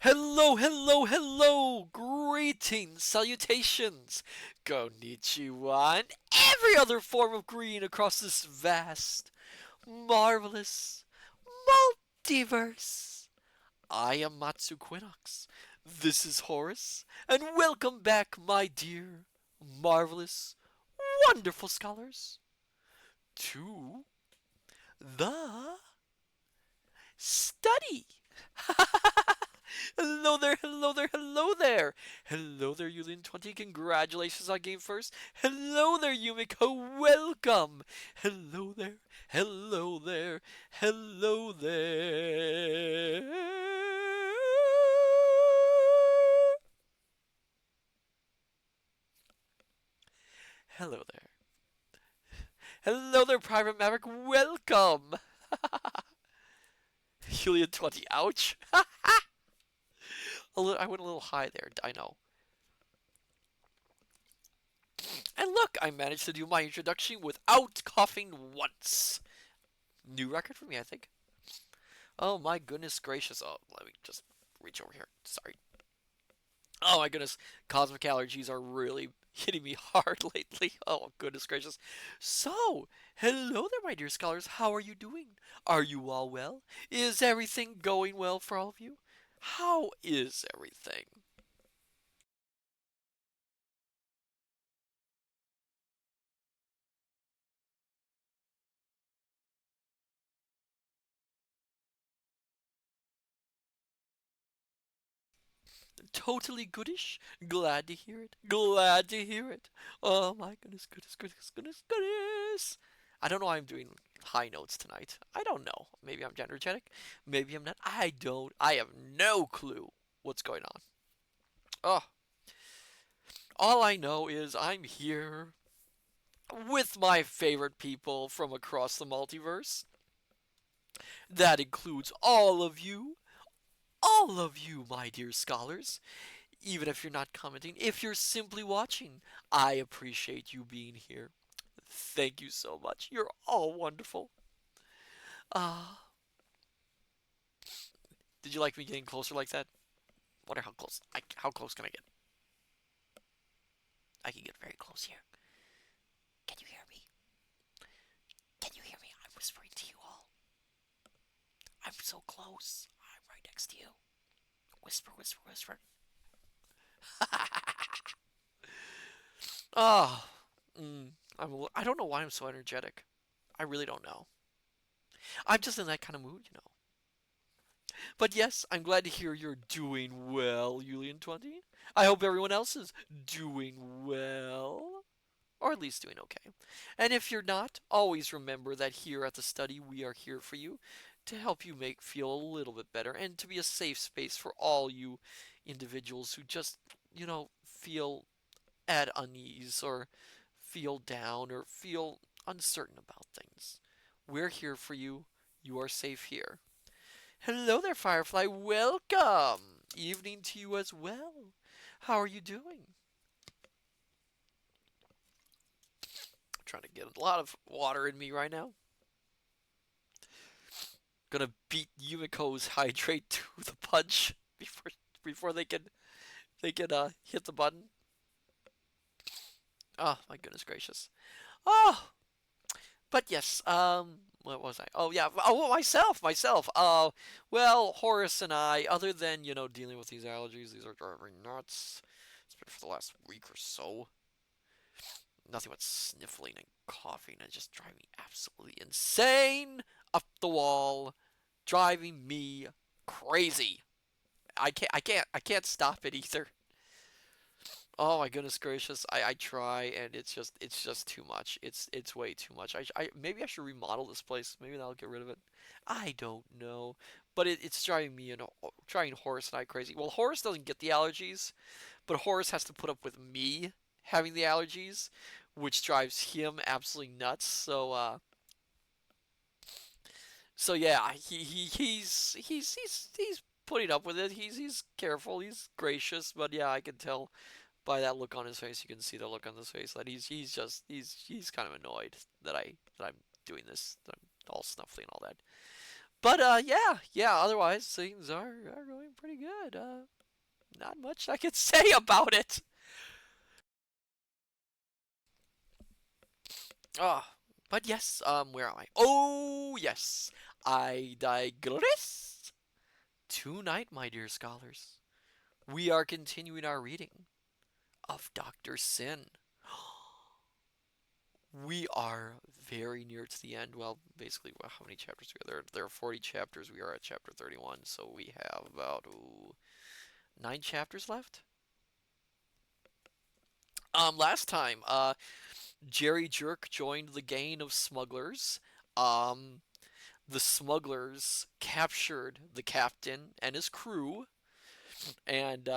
Hello, hello, hello! Greetings, salutations, konnichiwa, and every other form of green across this vast, marvelous multiverse. I am Matsu Quinox. This is Horace, and welcome back, my dear, marvelous, wonderful scholars, to the study. Hello there, hello there, hello there. Hello there, Yulin20. Congratulations on game first. Hello there, Yumiko. Welcome. Hello there, hello there, hello there. Hello there. Hello there, Private Maverick. Welcome. Julian20. Ouch. I went a little high there. I know. And look, I managed to do my introduction without coughing once. New record for me, I think. Oh my goodness gracious. Oh, let me just reach over here. Sorry. Oh my goodness. Cosmic allergies are really hitting me hard lately. Oh goodness gracious. So, hello there, my dear scholars. How are you doing? Are you all well? Is everything going well for all of you? How is everything? Totally goodish. Glad to hear it. Glad to hear it. Oh my goodness, goodness, goodness, goodness, goodness. I don't know why I'm doing high notes tonight. I don't know. Maybe I'm energetic. Maybe I'm not. I don't. I have no clue what's going on. Oh, all I know is I'm here with my favorite people from across the multiverse. That includes all of you, my dear scholars. Even if you're not commenting, if you're simply watching, I appreciate you being here. Thank you so much. You're all wonderful. Ah, did you like me getting closer like that? Wonder how close. How close can I get? I can get very close here. Can you hear me? Can you hear me? I'm whispering to you all. I'm so close. I'm right next to you. Whisper, whisper, whisper. Oh, I don't know why I'm so energetic. I really don't know. I'm just in that kind of mood. But yes, I'm glad to hear you're doing well, Julian20. I hope everyone else is doing well. Or at least doing okay. And if you're not, always remember that here at the study we are here for you to help you make feel a little bit better and to be a safe space for all you individuals who just, feel at unease or feel down or feel uncertain about things. We're here for you. You are safe here. Hello there, Firefly. Welcome. Evening to you as well. How are you doing? I'm trying to get a lot of water in me right now. Gonna beat Yumiko's hydrate to the punch before they can hit the button. Oh my goodness gracious. Oh, but yes. What was I? Oh yeah. Oh, myself. Well, Horace and I. Other than dealing with these allergies, these are driving me nuts. It's been for the last week or so. Nothing but sniffling and coughing and just driving me absolutely insane up the wall, driving me crazy. I can't stop it either. Oh my goodness gracious! I try and it's just too much. It's way too much. Maybe I should remodel this place. Maybe that'll get rid of it. I don't know, but it's driving me and driving Horace and I crazy. Well, Horace doesn't get the allergies, but Horace has to put up with me having the allergies, which drives him absolutely nuts. So yeah, he's putting up with it. He's careful. He's gracious, but yeah, I can tell by that look on his face. You can see the look on his face that he's kind of annoyed that I'm doing this. That I'm all snuffly and all that. But yeah, yeah. Otherwise, things are going pretty good. Not much I can say about it. Ah, but yes. Where am I? Oh yes, I digress. Tonight, my dear scholars, we are continuing our reading of Doctor Sin. We are very near to the end. Well, basically, well, how many chapters are there? There are 40 chapters. We are at chapter 31, so we have about 9 chapters left. Last time, Jerry Jerk joined the gang of smugglers. Um, the smugglers captured the captain and his crew and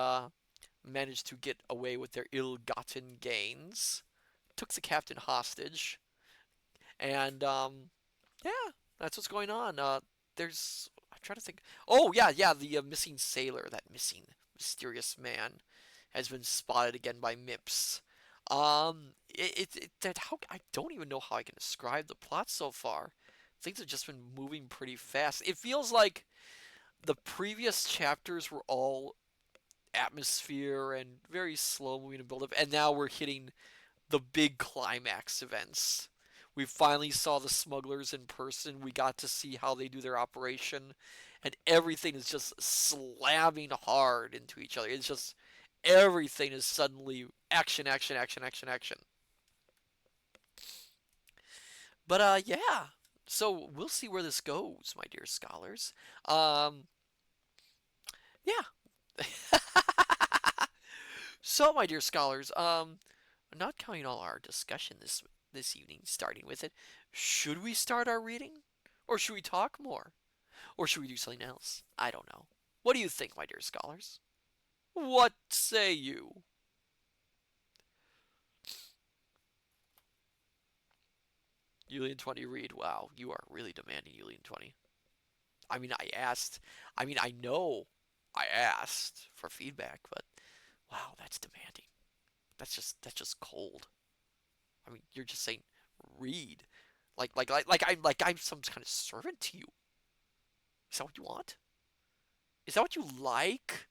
managed to get away with their ill-gotten gains. Took the captain hostage, and yeah, that's what's going on. I'm trying to think. Oh yeah, yeah, the missing sailor, that missing mysterious man, has been spotted again by Mips. That how I don't even know how I can describe the plot so far. Things have just been moving pretty fast. It feels like the previous chapters were all atmosphere and very slow moving and build up, and now we're hitting the big climax events. We finally saw the smugglers in person. We got to see how they do their operation, and everything is just slamming hard into each other. It's just everything is suddenly action, action, action, action, action. But yeah. So we'll see where this goes, my dear scholars. Um, yeah. So, my dear scholars, not counting all our discussion this evening, starting with it, should we start our reading, or should we talk more, or should we do something else? I don't know. What do you think, my dear scholars? What say you? Julian 20 read. Wow, you are really demanding, Julian 20. I mean, I asked. I mean, I know I asked for feedback, but wow, that's demanding. That's just cold. I mean, you're just saying read. I'm some kind of servant to you. Is that what you want? Is that what you like?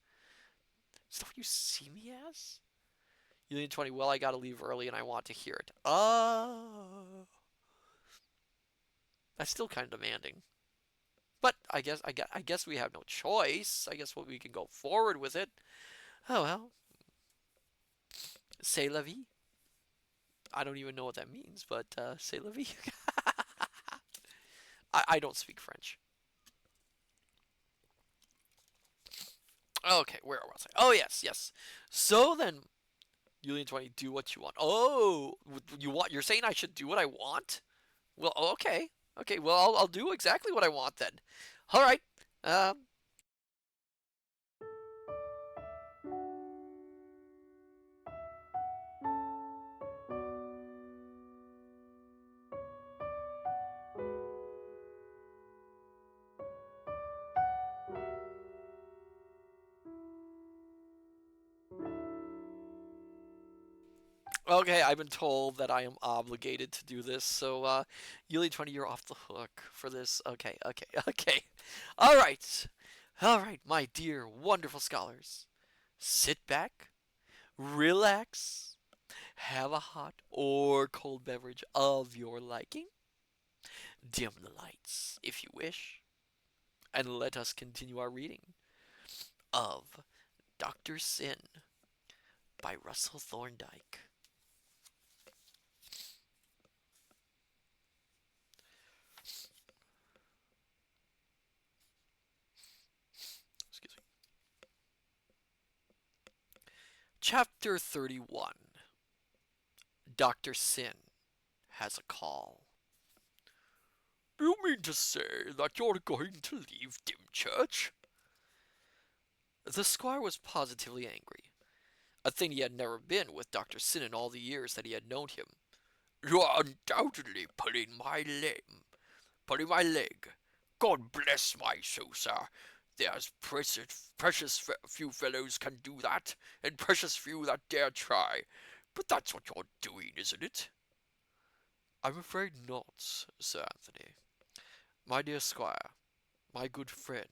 Is that what you see me as? Union 20, well, I gotta leave early and I want to hear it. That's still kind of demanding. But I guess we have no choice. I guess we can go forward with it. Oh well, c'est la vie. I don't even know what that means, but c'est la vie. I don't speak French. Okay, where was I? Oh yes, yes. So then, Julian 20, do what you want. Oh, you're saying I should do what I want? Well, okay. Okay, well, I'll do exactly what I want then. All right. Um, okay, I've been told that I am obligated to do this, so Yuli 20, you're off the hook for this. Okay, okay, okay. All right. All right, my dear wonderful scholars. Sit back, relax, have a hot or cold beverage of your liking. Dim the lights if you wish, and let us continue our reading of Dr. Sin by Russell Thorndike. Excuse me. Chapter 31. Dr. Sin has a call. You mean to say that you're going to leave Dymchurch? The squire was positively angry, a thing he had never been with Dr. Sin in all the years that he had known him. You're undoubtedly pulling my leg. God bless my soul, sir. There's precious few fellows can do that, and precious few that dare try. But that's what you're doing, isn't it? I'm afraid not, Sir Anthony. My dear squire, My good friend,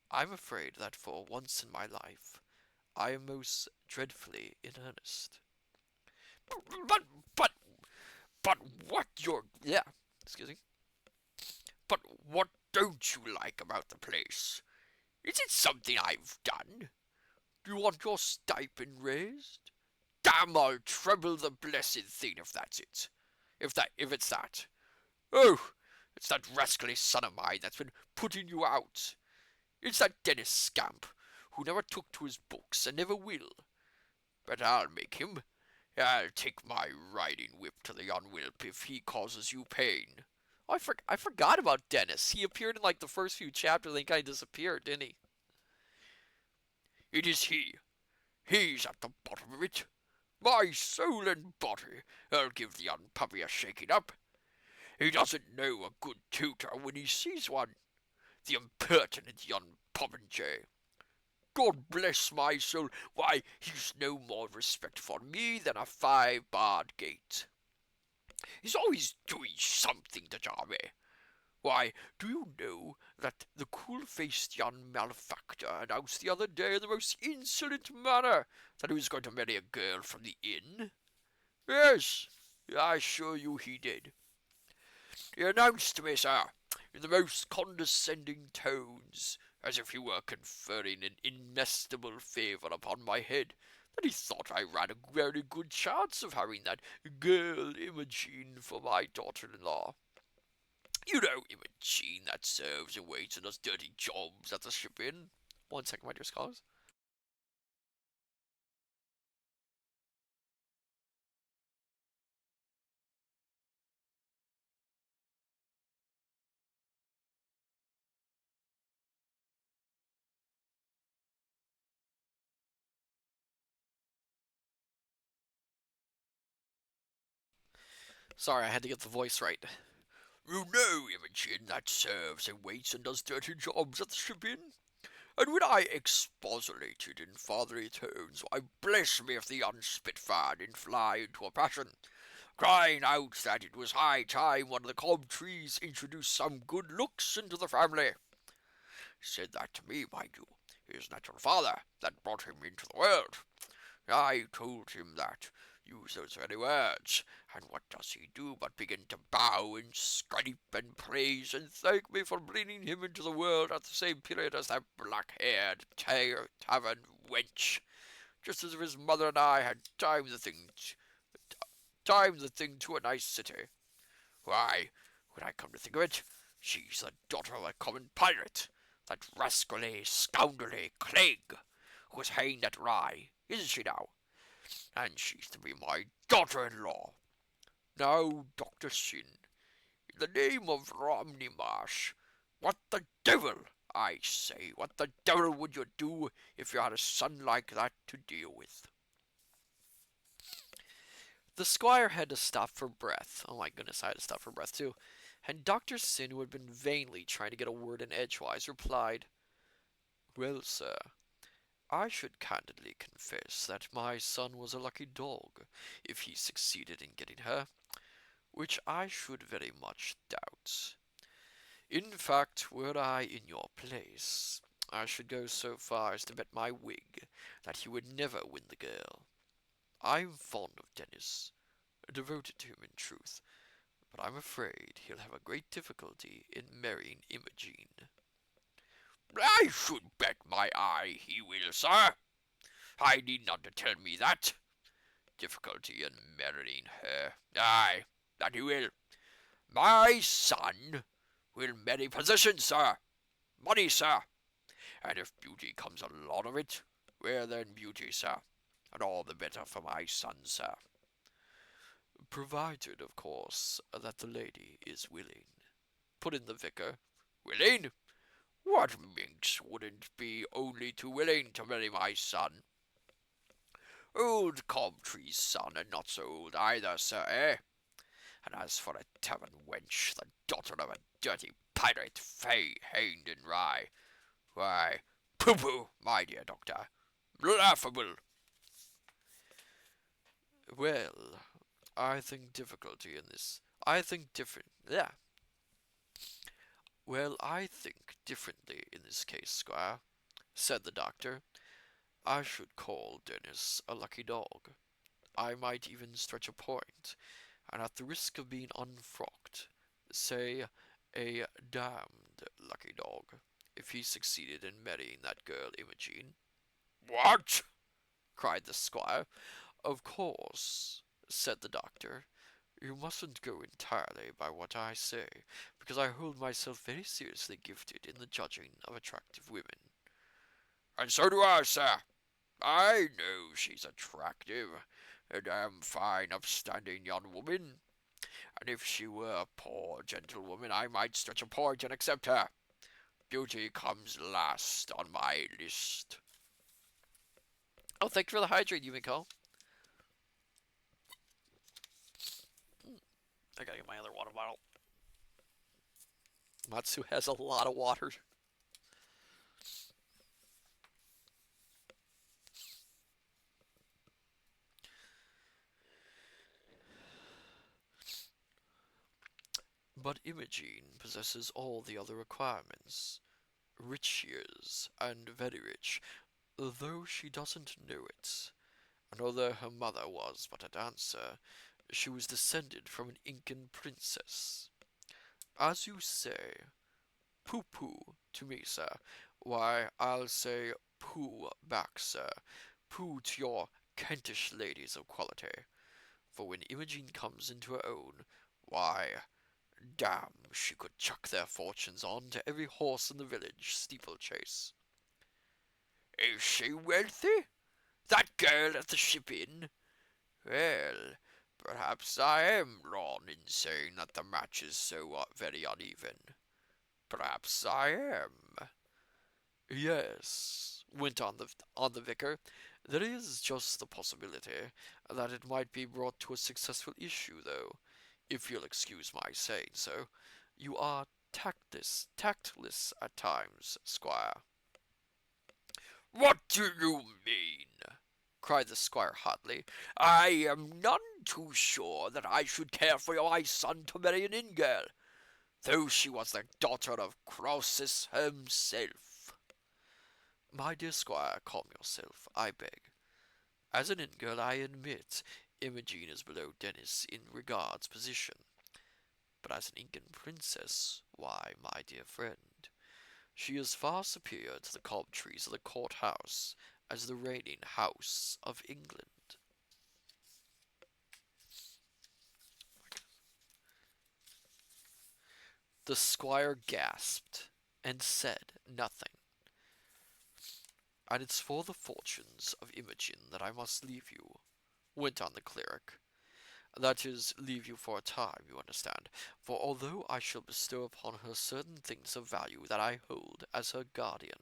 I'm afraid that for once in my life I am most dreadfully in earnest. But, but, but what you're, yeah, excuse me. But what don't you like about the place? Is it something I've done? Do you want your stipend raised? Damn, I'll treble the blessed thing if that's it. If it's that. Oh, it's that rascally son of mine that's been putting you out. It's that Dennis scamp who never took to his books and never will. But I'll make him. I'll take my riding whip to the young whelp if he causes you pain. Oh, I forgot about Dennis. He appeared in like the first few chapters, then he kind of disappeared, didn't he? It is he. He's at the bottom of it. My soul and body, I'll give the young puppy a shaking up. He doesn't know a good tutor when he sees one. The impertinent young popinjay. God bless my soul, why, he's no more respect for me than a 5-barred gate. He's always doing something to jar me. Why, do you know that the cool-faced young malefactor announced the other day in the most insolent manner that he was going to marry a girl from the inn? Yes, I assure you he did. He announced to me, sir, in the most condescending tones, as if he were conferring an inestimable favour upon my head, that he thought I ran a very good chance of having that girl Imogene for my daughter-in-law. You know Imogene that serves and waits and does dirty jobs at the ship inn. 1 second, my dear scholars. Sorry, I had to get the voice right. You know Imogen that serves and waits and does dirty jobs at the ship inn? And when I expostulated in fatherly tones, why bless me if the young spitfire didn't fly into a passion, crying out that it was high time one of the Cobtrees introduced some good looks into the family. He said that to me, mind you, his natural father, that brought him into the world. I told him that, use those very words, and what does he do but begin to bow and scrape and praise and thank me for bringing him into the world at the same period as that black-haired tavern wench, just as if his mother and I had timed the thing to a nice city. Why, when I come to think of it, she's the daughter of a common pirate, that rascally, scoundrelly Clegg, who was hanged at Rye, isn't she now? And she's to be my daughter-in-law. Now, Dr. Syn, in the name of Romney Marsh, what the devil, I say, what the devil would you do if you had a son like that to deal with? The squire had to stop for breath. Oh my goodness, I had to stop for breath too. And Dr. Syn, who had been vainly trying to get a word in edgewise, replied, Well, sir, I should candidly confess that my son was a lucky dog if he succeeded in getting her, which I should very much doubt. In fact, were I in your place, I should go so far as to bet my wig that he would never win the girl. I'm fond of Dennis, devoted to him in truth, but I'm afraid he'll have a great difficulty in marrying Imogene. I should bet my eye he will, sir. I need not to tell me that. Difficulty in marrying her. Aye, that he will. My son will marry position, sir. Money, sir. And if beauty comes a lot of it, where then beauty, sir. And all the better for my son, sir. Provided, of course, that the lady is willing, put in the vicar. Willing? What minx wouldn't be only too willing to marry my son? Old Cobtree's son, and not so old either, sir, eh? And as for a tavern wench, the daughter of a dirty pirate, hanged in Rye, why, pooh-pooh, my dear doctor, laughable. Well, I think difficulty in this. I think different. Yeah. Well, I think differently in this case, Squire, said the doctor. I should call Dennis a lucky dog. I might even stretch a point, and at the risk of being unfrocked, say a damned lucky dog, if he succeeded in marrying that girl Imogene. What? Cried the squire. Of course, said the doctor. You mustn't go entirely by what I say, because I hold myself very seriously gifted in the judging of attractive women. And so do I, sir. I know she's attractive, a damn fine, upstanding young woman, and if she were a poor gentlewoman, I might stretch a point and accept her. Beauty comes last on my list. Oh, thank you for the hydrate, you may call. I gotta get my other water bottle. Matsu has a lot of water. But Imogene possesses all the other requirements. Rich she is, and very rich, though she doesn't know it. And although her mother was but a dancer, she was descended from an Incan princess. As you say, pooh-pooh to me, sir. Why, I'll say pooh back, sir. Pooh to your Kentish ladies of quality. For when Imogen comes into her own, why, damn, she could chuck their fortunes on to every horse in the village steeplechase. Is she wealthy? That girl at the Ship Inn? Well, perhaps I am wrong in saying that the match is so very uneven. Perhaps I am. Yes, went on the vicar. There is just the possibility that it might be brought to a successful issue, though, if you'll excuse my saying so. You are tactless at times, squire. What do you mean? Cried the squire hotly. I am none too sure that I should care for my son to marry an inn girl, though she was the daughter of Croesus himself. My dear squire, calm yourself, I beg. As an inn girl, I admit Imogene is below Dennis in regards position. But as an Incan princess, why, my dear friend, she is far superior to the Coventries of the court house as the reigning house of England. The squire gasped and said nothing. And it's for the fortunes of Imogen that I must leave you, went on the cleric. That is, leave you for a time, you understand, for although I shall bestow upon her certain things of value that I hold as her guardian,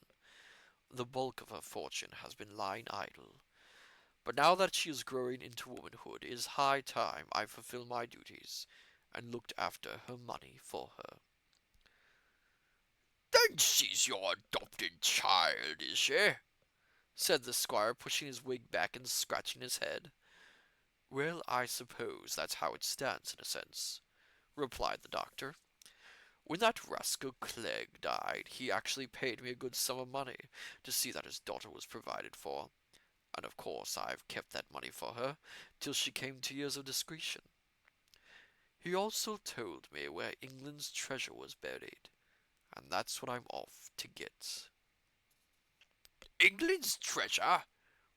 the bulk of her fortune has been lying idle. But now that she is growing into womanhood, it is high time I fulfill my duties, and looked after her money for her. Then she's your adopted child, is she? Said the squire, pushing his wig back and scratching his head. Well, I suppose that's how it stands in a sense, replied the doctor. When that rascal Clegg died, he actually paid me a good sum of money to see that his daughter was provided for, and of course I've kept that money for her till she came to years of discretion. He also told me where England's treasure was buried, and that's what I'm off to get. England's treasure?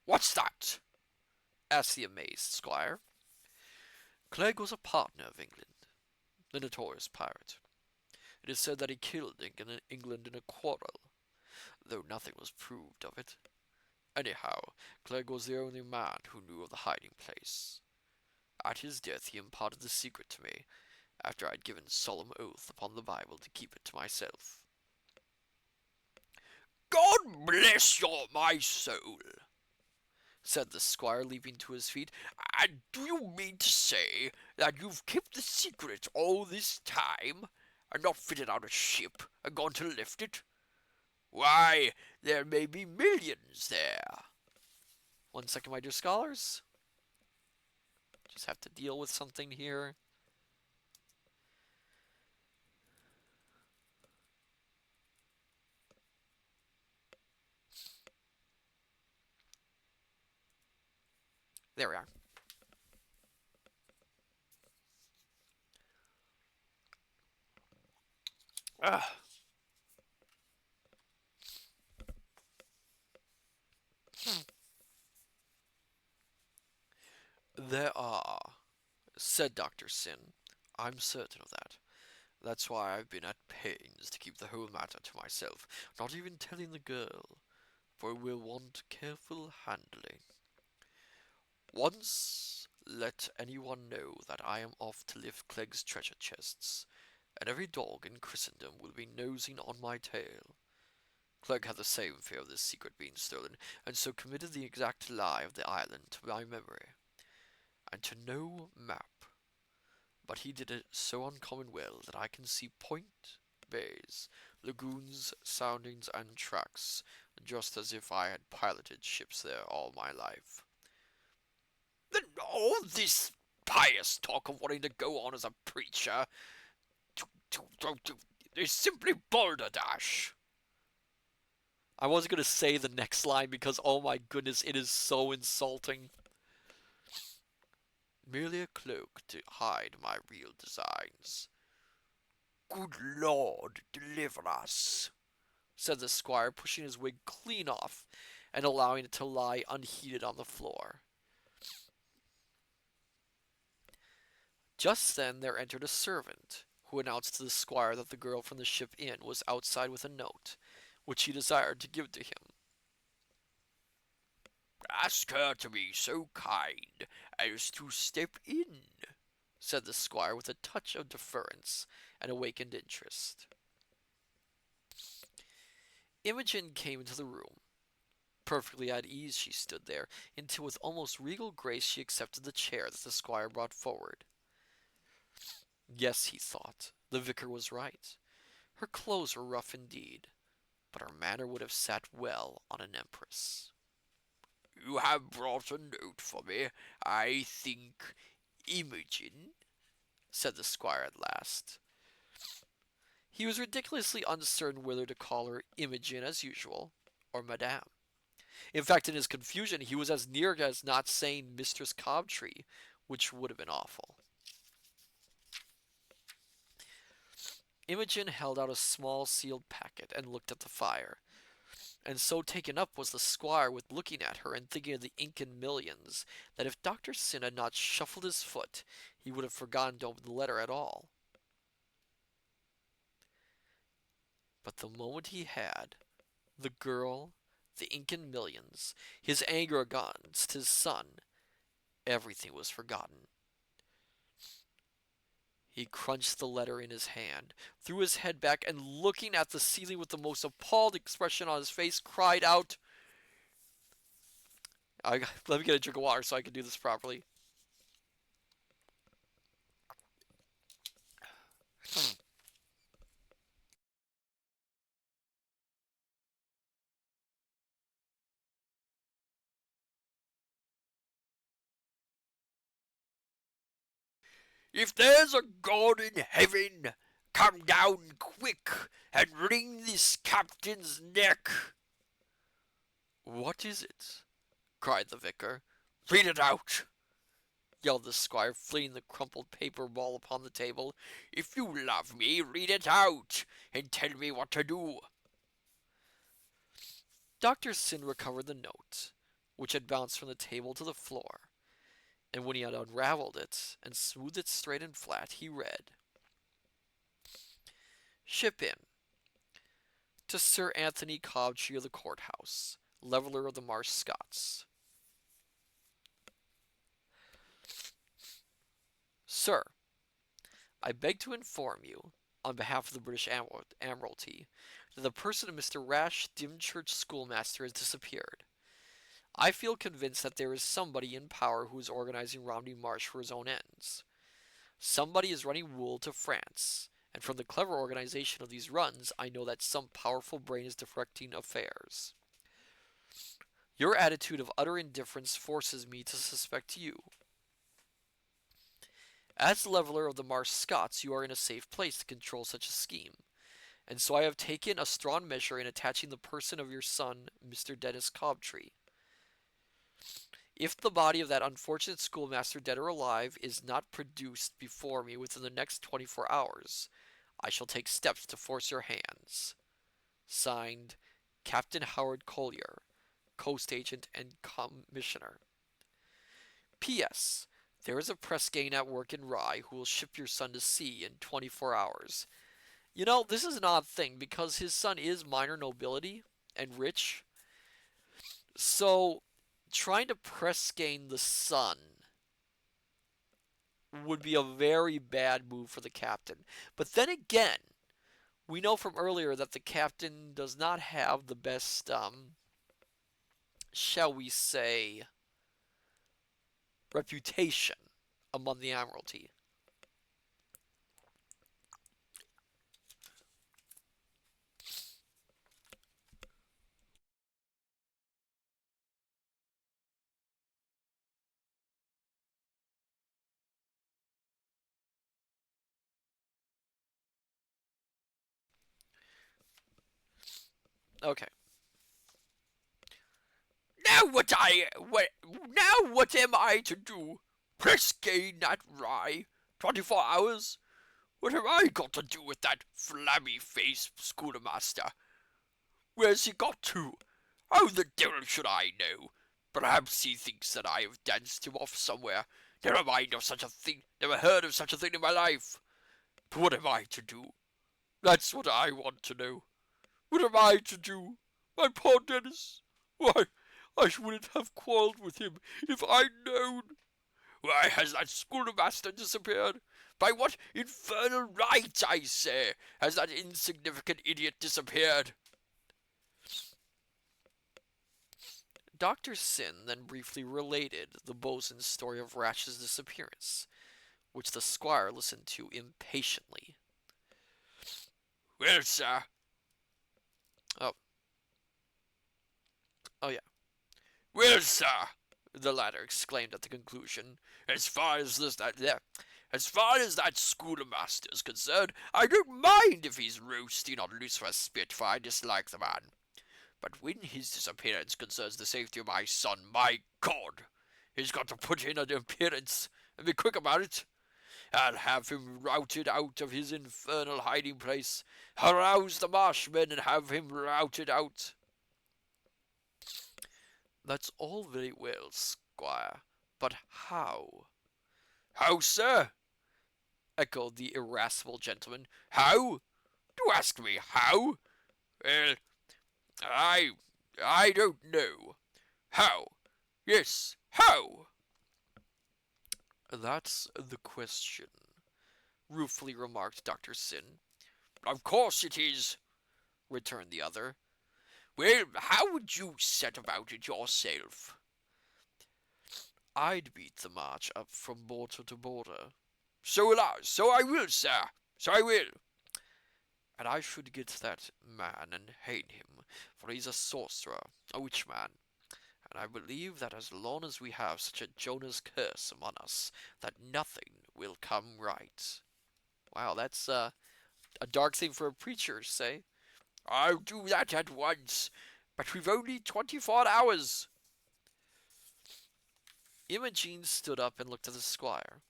What's that? Asked the amazed squire. Clegg was a partner of England, the notorious pirate. It is said that he killed England in a quarrel, though nothing was proved of it. Anyhow, Clegg was the only man who knew of the hiding place. At his death he imparted the secret to me, after I'd given solemn oath upon the Bible to keep it to myself. God bless my soul, said the squire, leaping to his feet. And do you mean to say that you've kept the secret all this time, and not fitted out a ship and gone to lift it? Why, there may be millions there. 1 second, my dear scholars. Just have to deal with something here. There we are. Ugh. There are, said Dr. Sin. I'm certain of that. That's why I've been at pains to keep the whole matter to myself, not even telling the girl, for it will want careful handling. Once let anyone know that I am off to lift Clegg's treasure chests, and every dog in Christendom will be nosing on my tail. Clegg had the same fear of this secret being stolen, and so committed the exact lie of the island to my memory, and to no map. But he did it so uncommon well that I can see point, bays, lagoons, soundings, and tracks, just as if I had piloted ships there all my life. Then all this pious talk of wanting to go on as a preacher is simply balderdash. I wasn't going to say the next line because, oh my goodness, it is so insulting. Merely a cloak to hide my real designs. Good Lord, deliver us, said the squire, pushing his wig clean off and allowing it to lie unheeded on the floor. Just then there entered a servant, who announced to the squire that the girl from the Ship Inn was outside with a note, which he desired to give to him. Ask her to be so kind as to step in, said the squire with a touch of deference and awakened interest. Imogen came into the room. Perfectly at ease she stood there, until with almost regal grace she accepted the chair that the squire brought forward. Yes, he thought, the vicar was right. Her clothes were rough indeed, but her manner would have sat well on an empress. You have brought a note for me, I think, Imogen, said the squire at last. He was ridiculously uncertain whether to call her Imogen as usual, or Madame. In fact, in his confusion, he was as near as not saying Mistress Cobtree, which would have been awful. Imogen held out a small sealed packet and looked at the fire, and so taken up was the squire with looking at her and thinking of the Incan millions that if Dr. Syn had not shuffled his foot, he would have forgotten to open the letter at all. But the moment he had, the girl, the Incan millions, his anger against his son, everything was forgotten. He crunched the letter in his hand, threw his head back, and looking at the ceiling with the most appalled expression on his face, cried out, let me get a drink of water so I can do this properly. If there's a God in heaven, come down quick and wring this captain's neck. What is it? Cried the vicar. Read it out, yelled the squire, flinging the crumpled paper ball upon the table. If you love me, read it out, and tell me what to do. Dr. Syn recovered the note, which had bounced from the table to the floor, and when he had unravelled it and smoothed it straight and flat, he read, Ship in. To Sir Anthony Cobtree of the Courthouse, Leveller of the Marsh Scots. Sir, I beg to inform you, on behalf of the British Admiralty, that the person of Mr. Rash Dymchurch Schoolmaster has disappeared. I feel convinced that there is somebody in power who is organizing Romney Marsh for his own ends. Somebody is running wool to France, and from the clever organization of these runs, I know that some powerful brain is directing affairs. Your attitude of utter indifference forces me to suspect you. As leveler of the Marsh Scots, you are in a safe place to control such a scheme, and so I have taken a strong measure in attaching the person of your son, Mr. Dennis Cobtree. If the body of that unfortunate schoolmaster, dead or alive, is not produced before me within the next 24 hours, I shall take steps to force your hands. Signed, Captain Howard Collier, Coast Agent and Commissioner. P.S. There is a press gang at work in Rye who will ship your son to sea in 24 hours. You know, this is an odd thing because his son is minor nobility and rich. So, trying to press gain the son would be a very bad move for the captain. But then again, we know from earlier that the captain does not have the best, shall we say, reputation among the Admiralty. Okay. Now what am I to do? Press gain that rye? 24 hours? What have I got to do with that flabby-faced schoolmaster? Where's he got to? How the devil should I know? Perhaps he thinks that I have danced him off somewhere. Never mind of such a thing. Never heard of such a thing in my life. But what am I to do? That's what I want to know. What am I to do? My poor Dennis. Why, I wouldn't have quarrelled with him if I'd known. Why has that schoolmaster disappeared? By what infernal right, I say, has that insignificant idiot disappeared? Dr. Sin then briefly related the bosun's story of Ratch's disappearance, which the squire listened to impatiently. Well, sir. Oh, oh yeah. Well, sir, the latter exclaimed at the conclusion, as far as that schoolmaster's concerned, I don't mind if he's roasting on Lucifer's spit, for I dislike the man. But when his disappearance concerns the safety of my son, my God, he's got to put in an appearance, and be quick about it. I'll have him routed out of his infernal hiding place, arouse the marshmen, and have him routed out. That's all very well, squire, but how? How, sir? Echoed the irascible gentleman. How? Do ask me how? Well, I I don't know. How? Yes, how? That's the question, ruefully remarked Dr. Sin. Of course it is, returned the other. Well, how would you set about it yourself? I'd beat the march up from border to border. So will I. So I will, sir. So I will. And I should get that man and hang him, for he's a sorcerer, a witch man. And I believe that as long as we have such a Jonah's curse among us, that nothing will come right. Wow, that's a dark thing for a preacher, say. I'll do that at once, but we've only 24 hours. Imogene stood up and looked at the squire,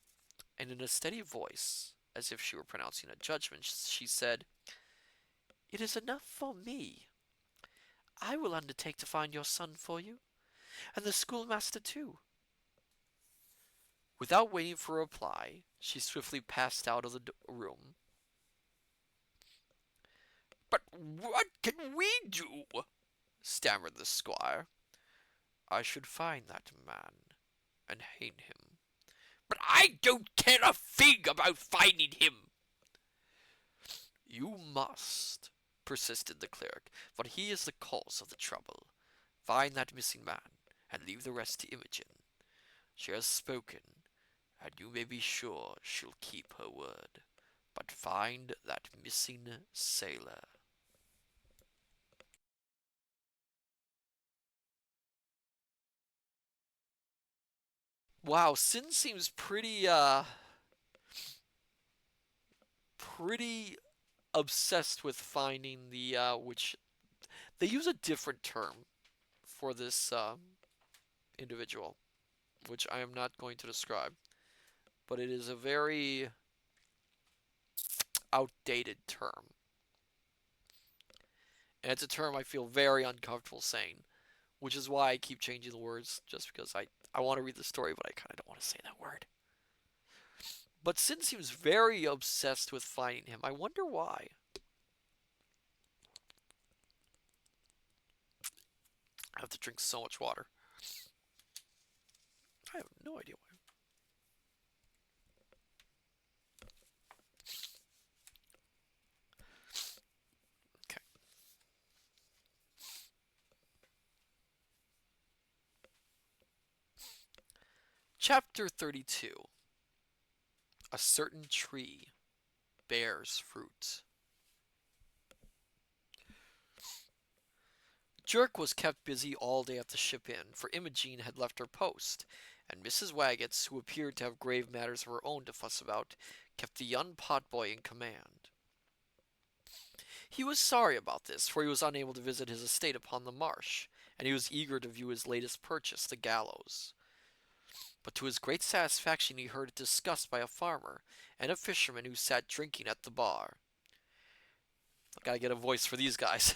and in a steady voice, as if she were pronouncing a judgment, she said, It is enough for me. I will undertake to find your son for you, and the schoolmaster too. Without waiting for a reply, she swiftly passed out of the room. But what can we do? Stammered the squire. I should find that man and hang him. But I don't care a fig about finding him. You must, persisted the cleric, for he is the cause of the trouble. Find that missing man, and leave the rest to Imogen. She has spoken, and you may be sure she'll keep her word. But find that missing sailor. Wow, Sin seems pretty obsessed with finding the which they use a different term for this individual. which I am not going to describe, but it is a very outdated term. And it's a term I feel very uncomfortable saying, which is why I keep changing the words, just because I want to read the story, but I kind of don't want to say that word. But since he was very obsessed with finding him, I wonder why. I have to drink so much water. I have no idea why. Okay. Chapter 32. A certain tree bears fruit. Jerk was kept busy all day at the ship inn, for Imogene had left her post, and Mrs. Waggetts, who appeared to have grave matters of her own to fuss about, kept the young potboy in command. He was sorry about this, for he was unable to visit his estate upon the marsh, and he was eager to view his latest purchase, the gallows. But to his great satisfaction he heard it discussed by a farmer and a fisherman who sat drinking at the bar. I gotta get a voice for these guys.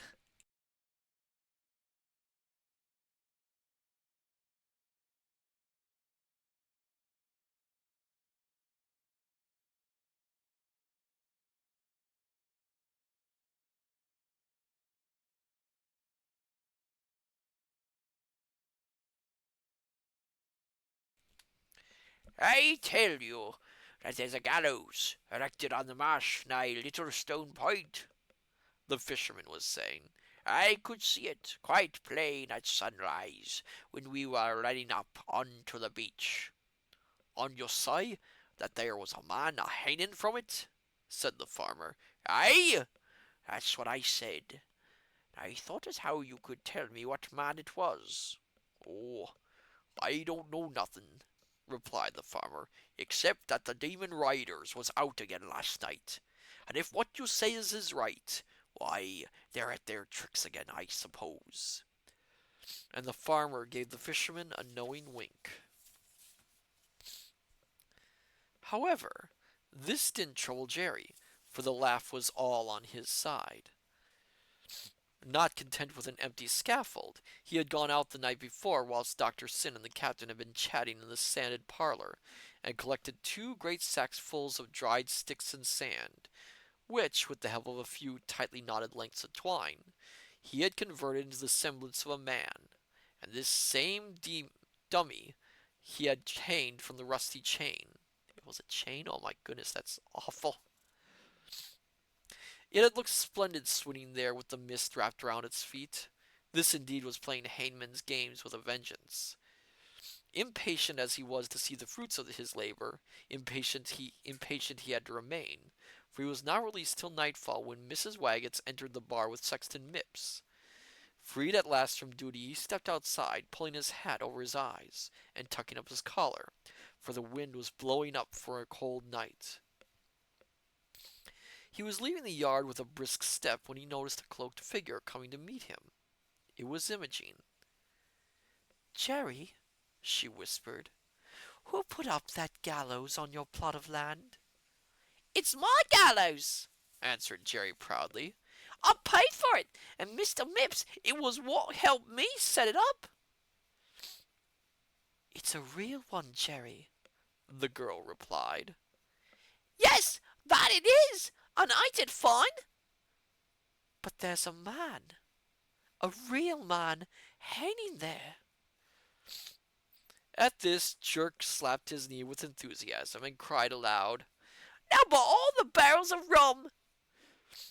I tell you that there's a gallows erected on the marsh nigh Little Stone Point, The fisherman was saying. I could see it quite plain at sunrise when we were riding up onto the beach. On you say that there was a man a hanging from it? Said the farmer. Aye, that's what I said. I thought as how you could tell me what man it was. Oh, I don't know nothing, replied the farmer, Except that the demon riders was out again last night. and if what you say is right, Why, they're at their tricks again, I suppose. and the farmer gave the fisherman a knowing wink. However, this didn't trouble Jerry, for the laugh was all on his side. Not content with an empty scaffold, he had gone out the night before whilst Dr. Sin and the captain had been chatting in the sanded parlor, and collected 2 great sacks full of dried sticks and sand, which, with the help of a few tightly knotted lengths of twine, he had converted into the semblance of a man, and this same dummy he had hanged from the rusty chain. It was a chain? Oh my goodness, that's awful. It had looked splendid swinging there with the mist wrapped around its feet. This indeed was playing hangman's games with a vengeance. Impatient as he was to see the fruits of his labor, impatient he had to remain, for he was not released till nightfall when Mrs. Waggetts entered the bar with Sexton Mipps. Freed at last from duty, he stepped outside, pulling his hat over his eyes and tucking up his collar, for the wind was blowing up for a cold night. He was leaving the yard with a brisk step when he noticed a cloaked figure coming to meet him. It was Imogene. "Jerry," she whispered, "who put up that gallows on your plot of land?" "It's my gallows," answered Jerry proudly. "I paid for it, and Mr. Mipps, it was what helped me set it up." "It's a real one, Jerry," the girl replied. "Yes, that it is, and ain't it fine?" "But there's a real man, hanging there." At this, Jerk slapped his knee with enthusiasm and cried aloud. "Now by all the barrels of rum!"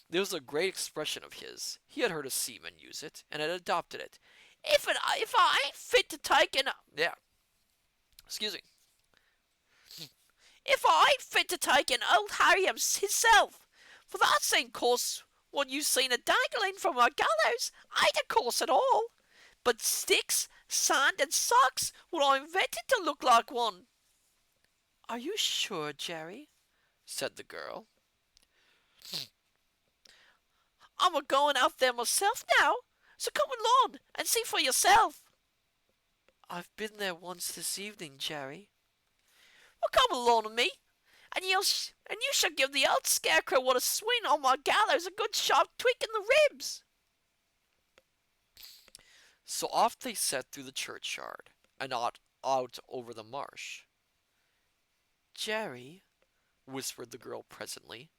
There was a great expression of his. He had heard a seaman use it, and had adopted it. If I ain't fit to take an Yeah, excuse me. if I ain't fit to take an old Harry hisself, for that ain't course what you seen a dangling from our gallows ain't a course at all, but sticks, sand, and socks what I invented to look like one." "Are you sure, Jerry?" said the girl. "I'm a going out there myself now, so come along and see for yourself." I've been there once this evening, Jerry. Well, come along with me, and you shall give the old scarecrow what a swing on my gallows a good sharp tweak in the ribs. So off they set through the churchyard, and out over the marsh. Jerry, Whispered the girl presently.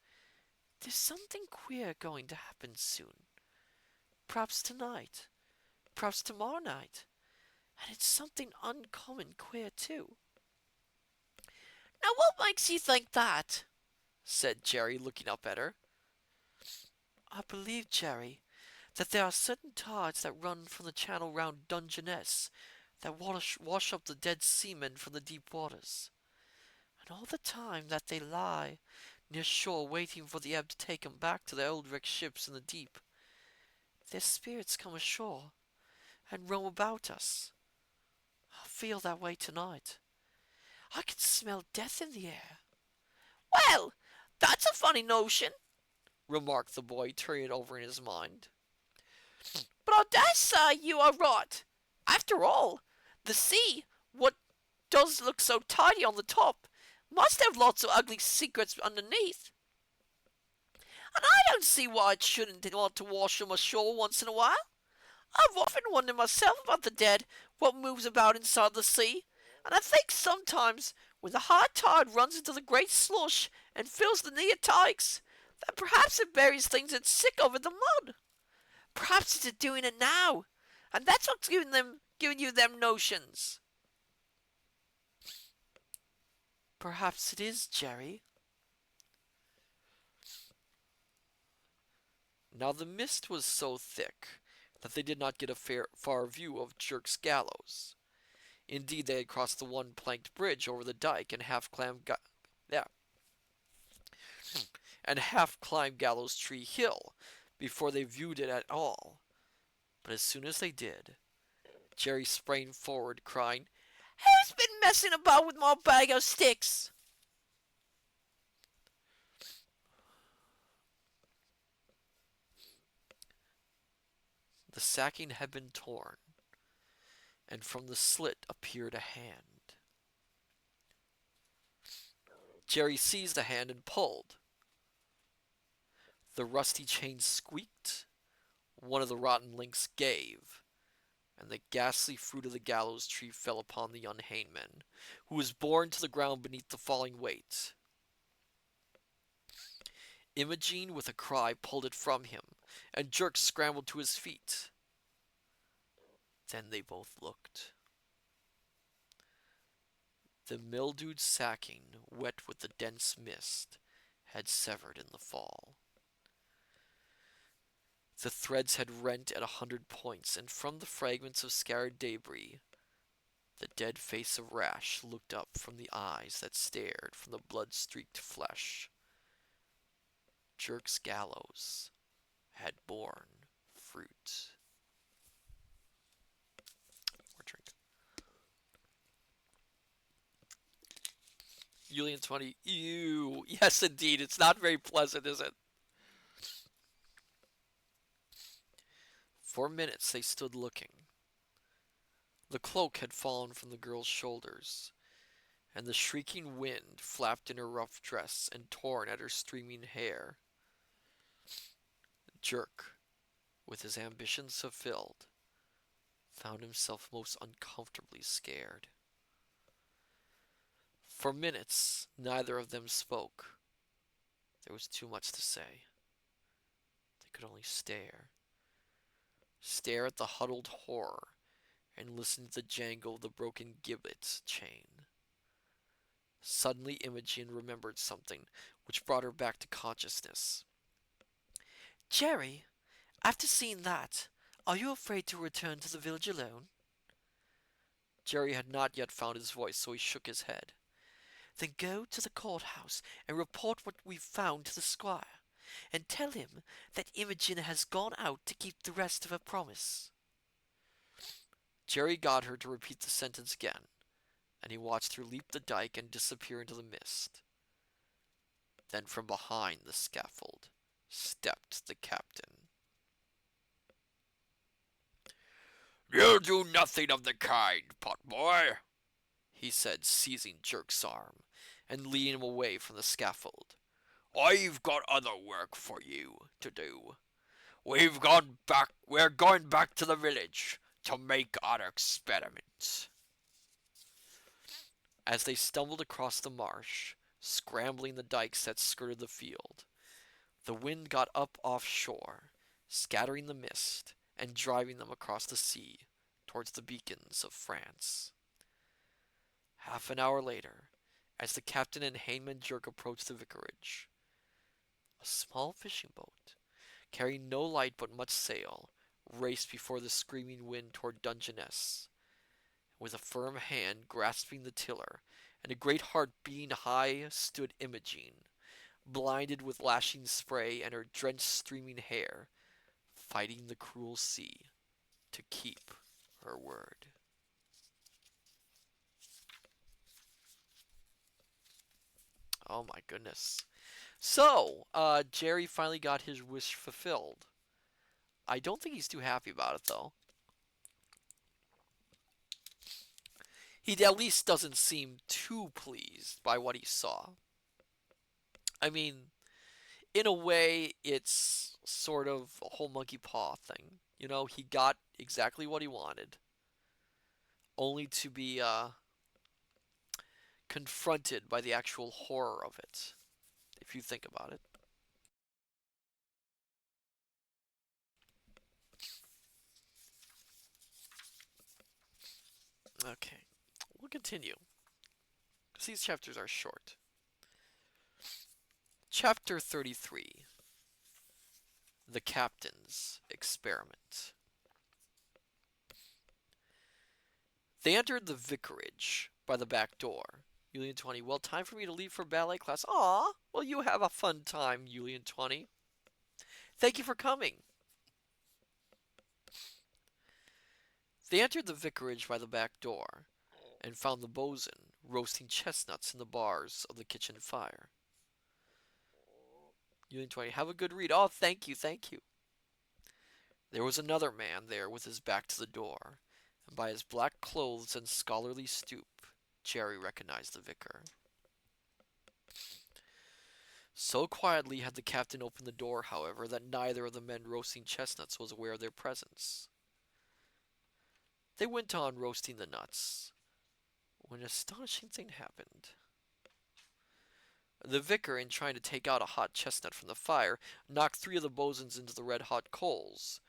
there's something queer going to happen soon. Perhaps tonight. Perhaps tomorrow night. And it's something uncommon queer, too. Now, what makes you think that? Said Jerry, looking up at her. I believe, Jerry, that there are certain tides that run from the channel round Dungeness that wash up the dead seamen from the deep waters. And all the time that they lie near shore waiting for the ebb to take 'em back to their old wrecked ships in the deep, their spirits come ashore and roam about us. I feel that way tonight. I can smell death in the air. Well, that's a funny notion, Remarked the boy, turning it over in his mind. but I dare say you are right. After all, the sea, what does look so tidy on the top, must have lots of ugly secrets underneath. And I don't see why it shouldn't want to wash 'em ashore once in a while. I've often wondered myself about the dead, what moves about inside the sea, and I think sometimes when the high tide runs into the great slush and fills the near dikes, that perhaps it buries things that's sick over the mud. Perhaps it's doing it now, and that's what's giving you them notions. Perhaps it is, Jerry. Now the mist was so thick that they did not get a far view of Jerk's gallows. Indeed, they had crossed the one planked bridge over the dike and half climbed Gallows Tree Hill before they viewed it at all. But as soon as they did, Jerry sprang forward, crying, Who's been messing about with my bag of sticks? the sacking had been torn, and from the slit appeared a hand. Jerry seized the hand and pulled. The rusty chain squeaked, one of the rotten links gave, and the ghastly fruit of the gallows tree fell upon the young hangman, who was borne to the ground beneath the falling weight. Imogene, with a cry, pulled it from him, and Jerk scrambled to his feet. Then they both looked. The mildewed sacking, wet with the dense mist, had severed in the fall. The threads had rent at 100 points, and from the fragments of scattered debris, the dead face of Rash looked up from the eyes that stared from the blood-streaked flesh. Jerk's gallows had borne fruit. More drink. Julian 20. Ew. Yes, indeed. It's not very pleasant, is it? For minutes they stood looking. The cloak had fallen from the girl's shoulders, and the shrieking wind flapped in her rough dress and torn at her streaming hair. Jerk, with his ambitions fulfilled, found himself most uncomfortably scared. For minutes neither of them spoke. There was too much to say. They could only stare. Stare at the huddled horror and listen to the jangle of the broken gibbet chain. Suddenly Imogen remembered something which brought her back to consciousness. Jerry, after seeing that, are you afraid to return to the village alone? Jerry had not yet found his voice, so he shook his head. Then go to the courthouse and report what we've found to the squire, and tell him that Imogen has gone out to keep the rest of her promise. Jerry got her to repeat the sentence again, and he watched her leap the dike and disappear into the mist. Then from behind the scaffold stepped the captain. "You'll do nothing of the kind, potboy," he said, seizing Jerk's arm and leading him away from the scaffold. "I've got other work for you to do. We're going back to the village to make our experiments." As they stumbled across the marsh, scrambling the dikes that skirted the field, the wind got up offshore, scattering the mist and driving them across the sea towards the beacons of France. Half an hour later, as the captain and Hangman Jerk approached the vicarage, a small fishing boat, carrying no light but much sail, raced before the screaming wind toward Dungeness. With a firm hand grasping the tiller and a great heart beating high stood Imogene, blinded with lashing spray and her drenched streaming hair, fighting the cruel sea to keep her word. Oh my goodness. So, Jerry finally got his wish fulfilled. I don't think he's too happy about it, though. He at least doesn't seem too pleased by what he saw. I mean, in a way, it's sort of a whole monkey paw thing. You know, he got exactly what he wanted, only to be confronted by the actual horror of it, if you think about it. Okay, we'll continue, because these chapters are short. Chapter 33, The Captain's Experiment. They entered the vicarage by the back door. Julian 20, well, time for me to leave for ballet class. Aw, well, you have a fun time, Julian 20. Thank you for coming. They entered the vicarage by the back door and found the bosun roasting chestnuts in the bars of the kitchen fire. Julian 20, have a good read. Oh, thank you, thank you. There was another man there with his back to the door, and by his black clothes and scholarly stoop, Jerry recognized the vicar. So quietly had the captain opened the door, however, that neither of the men roasting chestnuts was aware of their presence. They went on roasting the nuts, when an astonishing thing happened. The vicar, in trying to take out a hot chestnut from the fire, knocked 3 of the bosuns into the red-hot coals,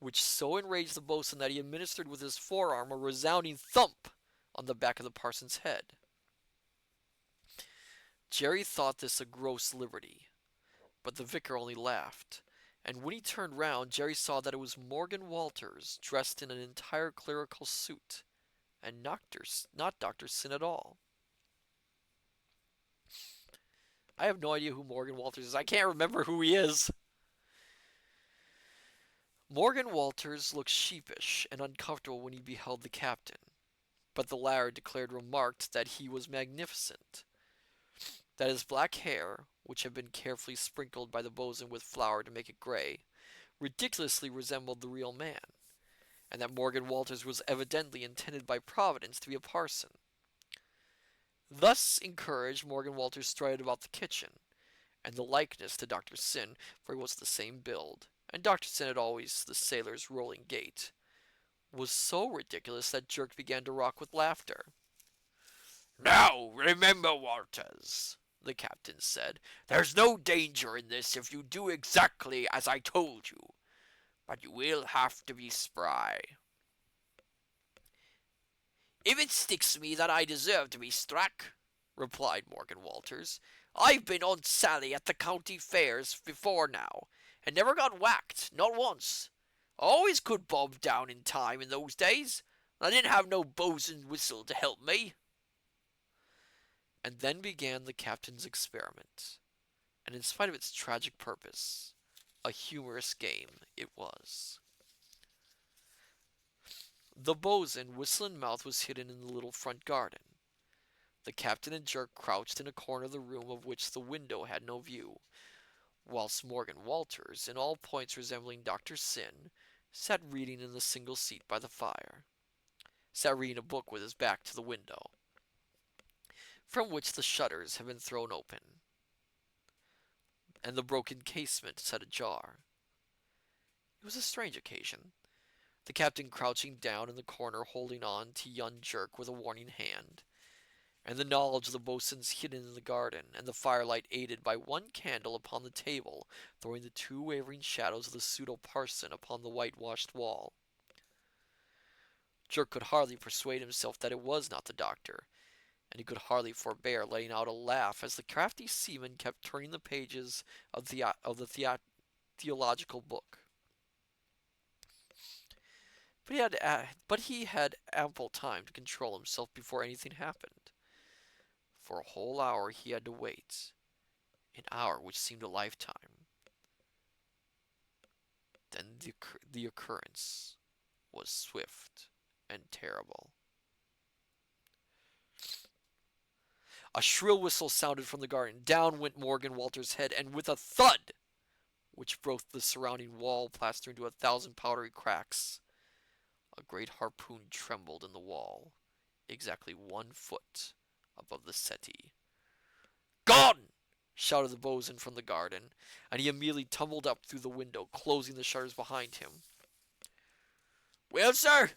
which so enraged the bosun that he administered with his forearm a resounding thump on the back of the parson's head. Jerry thought this a gross liberty, but the vicar only laughed, and when he turned round, Jerry saw that it was Morgan Walters, dressed in an entire clerical suit, and not Dr. Sin at all. I have no idea who Morgan Walters is. I can't remember who he is. Morgan Walters looked sheepish and uncomfortable when he beheld the captain, but the latter remarked that he was magnificent, that his black hair, which had been carefully sprinkled by the bosun with flour to make it gray, ridiculously resembled the real man, and that Morgan Walters was evidently intended by Providence to be a parson. Thus encouraged, Morgan Walters strutted about the kitchen, and the likeness to Dr. Sin, for he was the same build, and Dr. Sin had always the sailor's rolling gait, was so ridiculous that Jerk began to rock with laughter. "Now, remember, Walters," the captain said, "there's no danger in this if you do exactly as I told you, but you will have to be spry." "If it sticks to me that I deserve to be struck," replied Morgan Walters, "I've been on Sally at the county fairs before now, and never got whacked, not once. I always could bob down in time in those days, and I didn't have no bosun's whistle to help me." And then began the captain's experiment, and in spite of its tragic purpose, a humorous game it was. The bosun, whistle in mouth, was hidden in the little front garden. The captain and Jerk crouched in a corner of the room of which the window had no view, whilst Morgan Walters, in all points resembling Dr. Sin, sat reading in the single seat by the fire, sat reading a book with his back to the window, from which the shutters had been thrown open, and the broken casement set ajar. It was a strange occasion. The captain crouching down in the corner holding on to young Jerk with a warning hand, and the knowledge of the boatswain's hidden in the garden, and the firelight aided by one candle upon the table, throwing the two wavering shadows of the pseudo-parson upon the whitewashed wall. Jerk could hardly persuade himself that it was not the doctor, and he could hardly forbear letting out a laugh as the crafty seaman kept turning the pages of the theological book. But he had ample time to control himself before anything happened. For a whole hour he had to wait, an hour which seemed a lifetime. Then the occurrence was swift and terrible. A shrill whistle sounded from the garden. Down went Morgan Walter's head, and with a thud, which broke the surrounding wall plaster into 1,000 powdery cracks, a great harpoon trembled in the wall, exactly 1 foot above the settee. "Gone!" shouted the boatswain from the garden, and he immediately tumbled up through the window, closing the shutters behind him. "Well, sir,"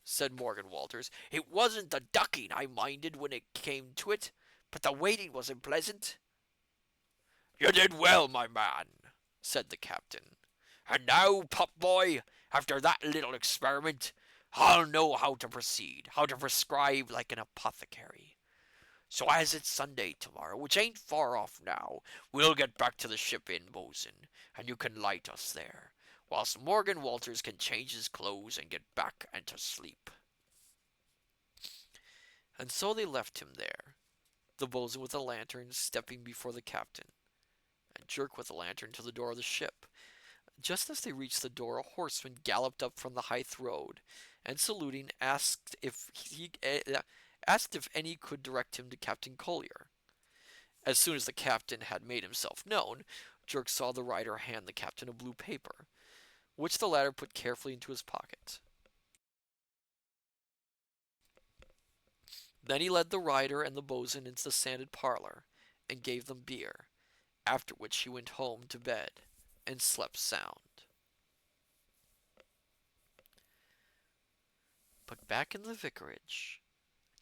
said Morgan Walters, "it wasn't the ducking I minded when it came to it, but the waiting wasn't pleasant." "You did well, my man," said the captain. "And now, pup boy, after that little experiment, I'll know how to proceed, how to prescribe like an apothecary. So as it's Sunday tomorrow, which ain't far off now, we'll get back to the ship inn, boatswain, and you can light us there, whilst Morgan Walters can change his clothes and get back and to sleep." And so they left him there, the boatswain with a lantern stepping before the captain, and Jerk with a lantern to the door of the ship. Just as they reached the door, a horseman galloped up from the Hythe road, and saluting, asked if any could direct him to Captain Collier. As soon as the captain had made himself known, Jerk saw the rider hand the captain a blue paper, which the latter put carefully into his pocket. Then he led the rider and the boatswain into the sanded parlor, and gave them beer, after which he went home to bed and slept sound. But back in the vicarage,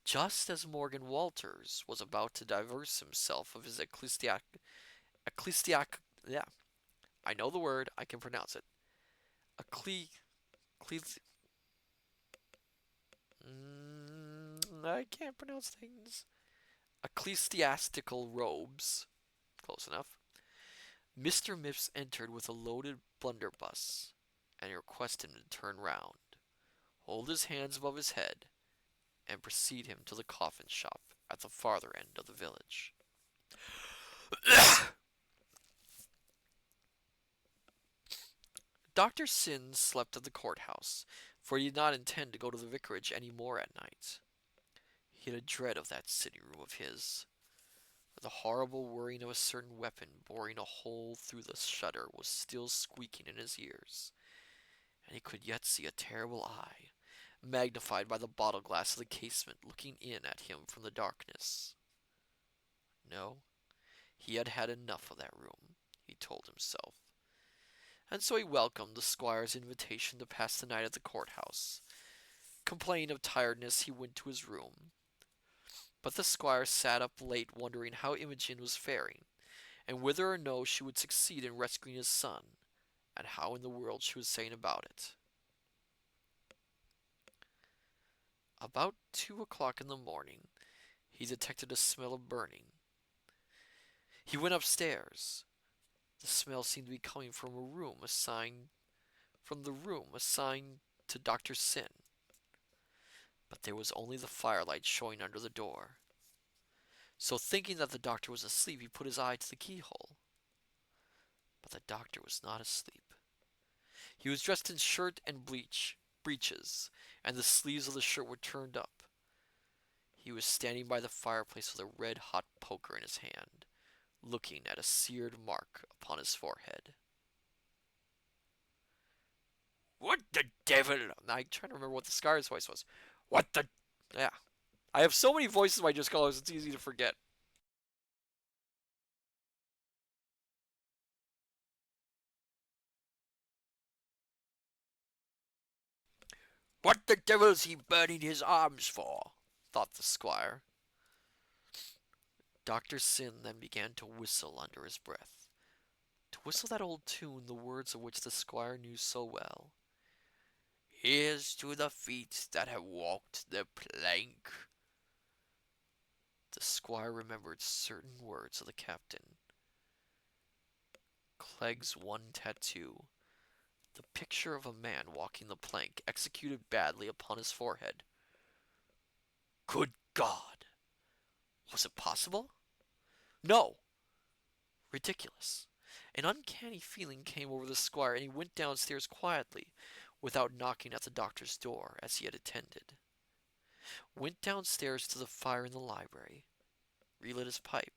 just as Morgan Walters was about to divest himself of his yeah, I know the word, I can pronounce it. I can't pronounce things. Ecclesiastical robes. Close enough. Mr. Mipps entered with a loaded blunderbuss, and requested him to turn round, hold his hands above his head, and precede him to the coffin shop at the farther end of the village. Dr. Syn slept at the courthouse, for he did not intend to go to the vicarage any more at night. He had a dread of that sitting room of his. The horrible whirring of a certain weapon boring a hole through the shutter was still squeaking in his ears, and he could yet see a terrible eye, magnified by the bottle glass of the casement, looking in at him from the darkness. No, he had had enough of that room, he told himself, and so he welcomed the squire's invitation to pass the night at the courthouse. Complaining of tiredness, he went to his room. But the squire sat up late wondering how Imogen was faring, and whether or no she would succeed in rescuing his son, and how in the world she was saying about it. About 2 o'clock in the morning, he detected a smell of burning. He went upstairs. The smell seemed to be coming from the room assigned to Dr. Syn. But there was only the firelight showing under the door. So thinking that the doctor was asleep, he put his eye to the keyhole. But the doctor was not asleep. He was dressed in shirt and breeches, and the sleeves of the shirt were turned up. He was standing by the fireplace with a red-hot poker in his hand, looking at a seared mark upon his forehead. What the devil? I'm trying to remember what the Squire's voice was. What the. Yeah. I have so many voices in my Discolors, it's easy to forget. What the devil's he burning his arms for? Thought the Squire. Dr. Sin then began to whistle under his breath. To whistle that old tune, the words of which the Squire knew so well. Here's to the feet that have walked the plank. The Squire remembered certain words of the captain. Clegg's one tattoo, the picture of a man walking the plank, executed badly upon his forehead. Good God! Was it possible? No! Ridiculous. An uncanny feeling came over the Squire, and he went downstairs quietly, without knocking at the doctor's door, as he had intended. Went downstairs to the fire in the library, relit his pipe,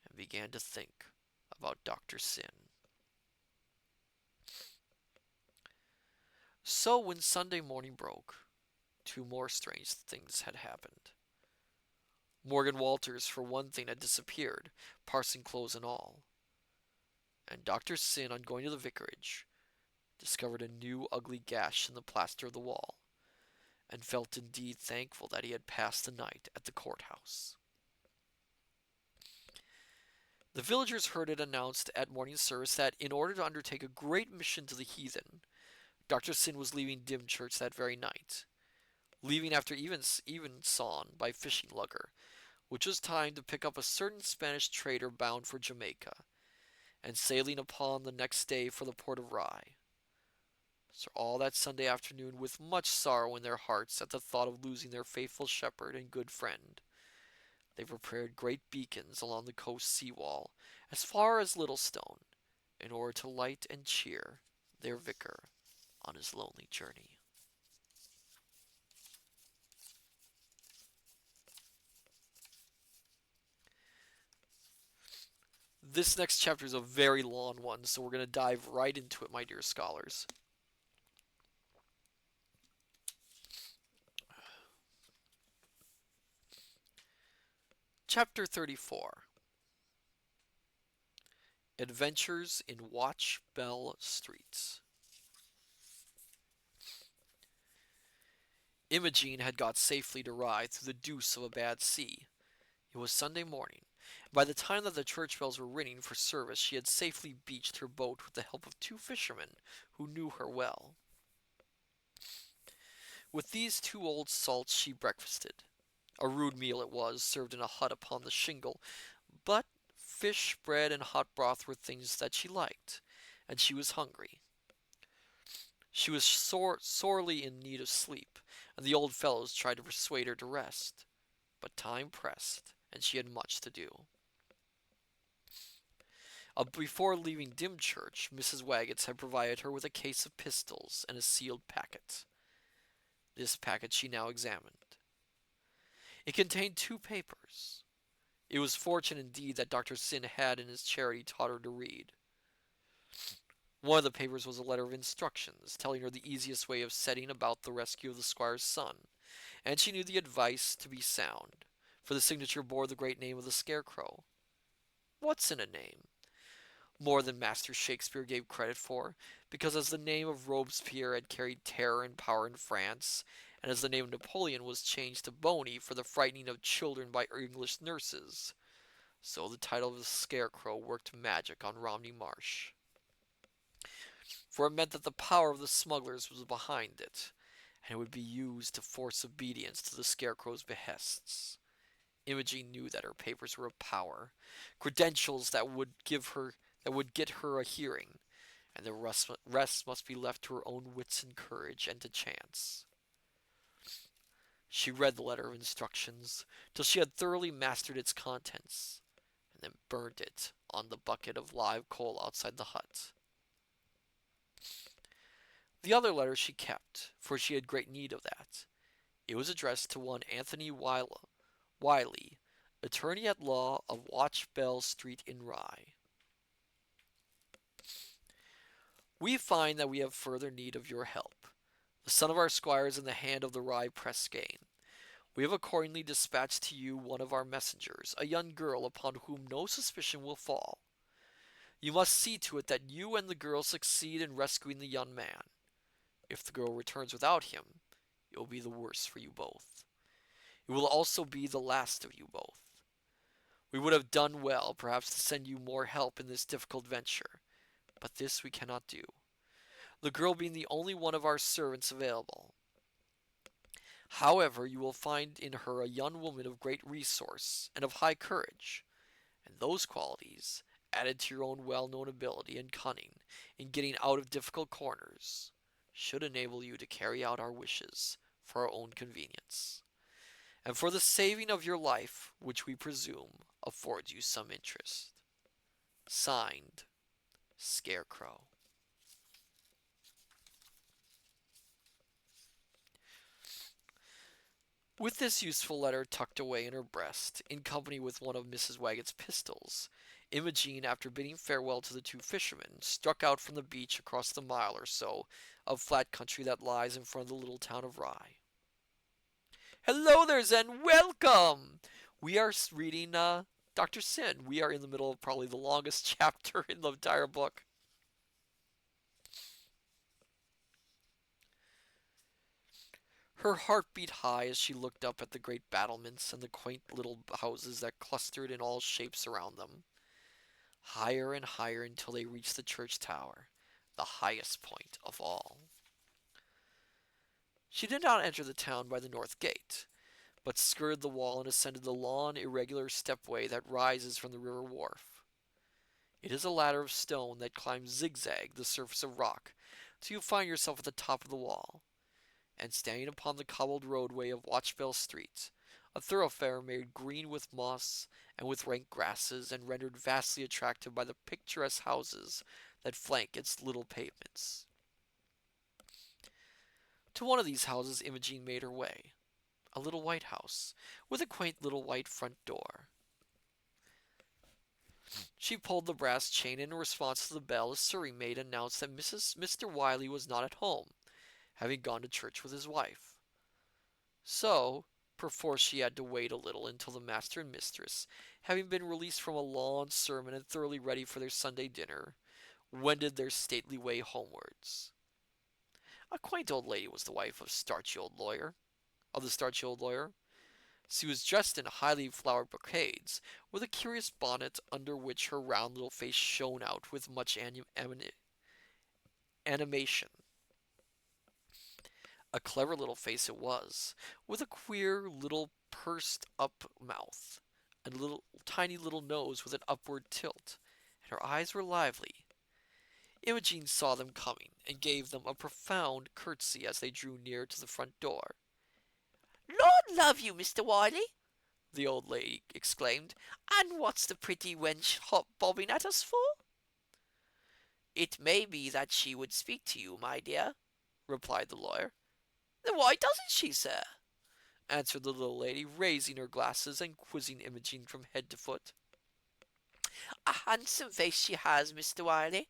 and began to think about Dr. Sin. So when Sunday morning broke, two more strange things had happened. Morgan Walters, for one thing, had disappeared, parson clothes and all. And Dr. Sin, on going to the vicarage, discovered a new ugly gash in the plaster of the wall, and felt indeed thankful that he had passed the night at the courthouse. The villagers heard it announced at morning service that in order to undertake a great mission to the heathen, Dr. Sin was leaving Dymchurch that very night, leaving after evensong by fishing lugger, which was timed to pick up a certain Spanish trader bound for Jamaica, and sailing upon the next day for the port of Rye. So all that Sunday afternoon, with much sorrow in their hearts at the thought of losing their faithful shepherd and good friend, they prepared great beacons along the coast sea-wall as far as Littlestone, in order to light and cheer their vicar on his lonely journey. This next chapter is a very long one, so we're going to dive right into it, my dear scholars. Chapter 34, Adventures in Watch Bell Street. Imogene had got safely to Rye through the deuce of a bad sea. It was Sunday morning, and by the time that the church bells were ringing for service she had safely beached her boat with the help of two fishermen who knew her well. With these two old salts she breakfasted. A rude meal it was, served in a hut upon the shingle, but fish, bread, and hot broth were things that she liked, and she was hungry. She was sorely in need of sleep, and the old fellows tried to persuade her to rest. But time pressed, and she had much to do. Before leaving Dymchurch, Mrs. Waggetts had provided her with a case of pistols and a sealed packet. This packet she now examined. It contained two papers. It was fortunate indeed that Dr. Sin had in his charity taught her to read. One of the papers was a letter of instructions, telling her the easiest way of setting about the rescue of the Squire's son, and she knew the advice to be sound, for the signature bore the great name of the Scarecrow. What's in a name? More than Master Shakespeare gave credit for, because as the name of Robespierre had carried terror and power in France, and as the name of Napoleon was changed to Boney for the frightening of children by English nurses, so the title of the Scarecrow worked magic on Romney Marsh. For it meant that the power of the smugglers was behind it, and it would be used to force obedience to the Scarecrow's behests. Imogene knew that her papers were of power, credentials that would get her a hearing, and the rest must be left to her own wits and courage and to chance. She read the letter of instructions till she had thoroughly mastered its contents, and then burned it on the bucket of live coal outside the hut. The other letter she kept, for she had great need of that. It was addressed to one Anthony Wiley, attorney at law of Watch Bell Street in Rye. We find that we have further need of your help. The son of our squire is in the hand of the Rye Press Gang. We have accordingly dispatched to you one of our messengers, a young girl upon whom no suspicion will fall. You must see to it that you and the girl succeed in rescuing the young man. If the girl returns without him, it will be the worse for you both. It will also be the last of you both. We would have done well, perhaps, to send you more help in this difficult venture, but this we cannot do, the girl being the only one of our servants available. However, you will find in her a young woman of great resource and of high courage, and those qualities, added to your own well-known ability and cunning in getting out of difficult corners, should enable you to carry out our wishes for our own convenience, and for the saving of your life, which we presume affords you some interest. Signed, Scarecrow. With this useful letter tucked away in her breast, in company with one of Mrs. Waggetts' pistols, Imogene, after bidding farewell to the two fishermen, struck out from the beach across the mile or so of flat country that lies in front of the little town of Rye. Hello there, Zen. Welcome! We are reading Dr. Sin. We are in the middle of probably the longest chapter in the entire book. Her heart beat high as she looked up at the great battlements and the quaint little houses that clustered in all shapes around them. Higher and higher until they reached the church tower, the highest point of all. She did not enter the town by the north gate, but skirted the wall and ascended the long, irregular stepway that rises from the river wharf. It is a ladder of stone that climbs zigzag the surface of rock till you find yourself at the top of the wall, and standing upon the cobbled roadway of Watchbell Street, a thoroughfare made green with moss and with rank grasses, and rendered vastly attractive by the picturesque houses that flank its little pavements. To one of these houses Imogene made her way, a little white house, with a quaint little white front door. She pulled the brass chain, and in response to the bell a serving maid announced that Mr. Wiley was not at home, having gone to church with his wife. So, perforce she had to wait a little until the master and mistress, having been released from a long sermon and thoroughly ready for their Sunday dinner, wended their stately way homewards. A quaint old lady was the wife of the starchy old lawyer. She was dressed in highly flowered brocades, with a curious bonnet under which her round little face shone out with much animation. A clever little face it was, with a queer little pursed up mouth, and a tiny little nose with an upward tilt, and her eyes were lively. Imogene saw them coming, and gave them a profound curtsy as they drew near to the front door. Lord love you, Mr. Wiley, The old lady exclaimed. and what's the pretty wench bobbing at us for? It may be that she would speak to you, my dear, replied the lawyer. Then why doesn't she, sir? Answered the little lady, raising her glasses and quizzing Imogene from head to foot. A handsome face she has, Mr. Wiley.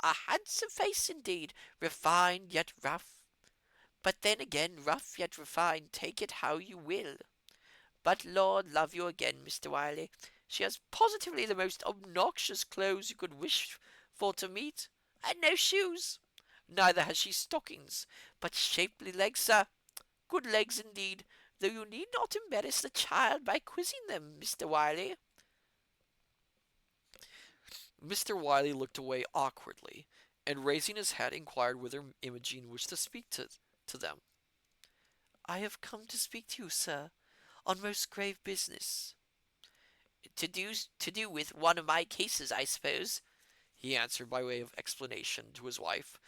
A handsome face indeed, refined yet rough. But then again, rough yet refined, take it how you will. But Lord love you again, Mr. Wiley, she has positively the most obnoxious clothes you could wish for to meet, and no shoes. Neither has she stockings, but shapely legs, sir. Good legs indeed, though you need not embarrass the child by quizzing them, Mr. Wiley. Mr. Wiley looked away awkwardly, and raising his hat inquired whether Imogene wished to speak to them. I have come to speak to you, sir, on most grave business. To do with one of my cases, I suppose, he answered by way of explanation to his wife,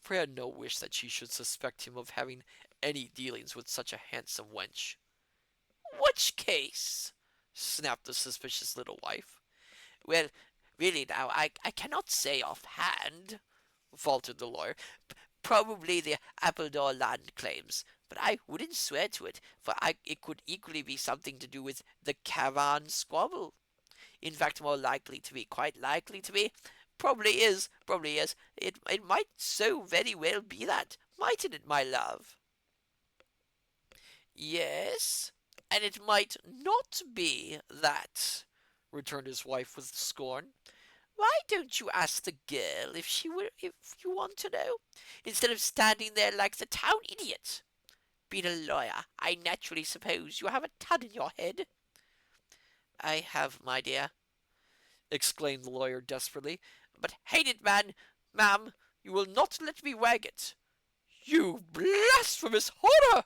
for he had no wish that she should suspect him of having any dealings with such a handsome wench. Which case? Snapped the suspicious little wife. Well, really now, I cannot say offhand, faltered the lawyer. Probably the Appledore land claims, but I wouldn't swear to it, for it could equally be something to do with the caravan squabble. In fact, quite likely to be, Probably is, probably is. It might so very well be that, mightn't it, my love? Yes, and it might not be that, returned his wife with scorn. Why don't you ask the girl if you want to know, instead of standing there like the town idiot? Being a lawyer, I naturally suppose you have a ton in your head. I have, my dear, exclaimed the lawyer desperately. But hate it, man, ma'am, you will not let me wag it. You blasphemous horror!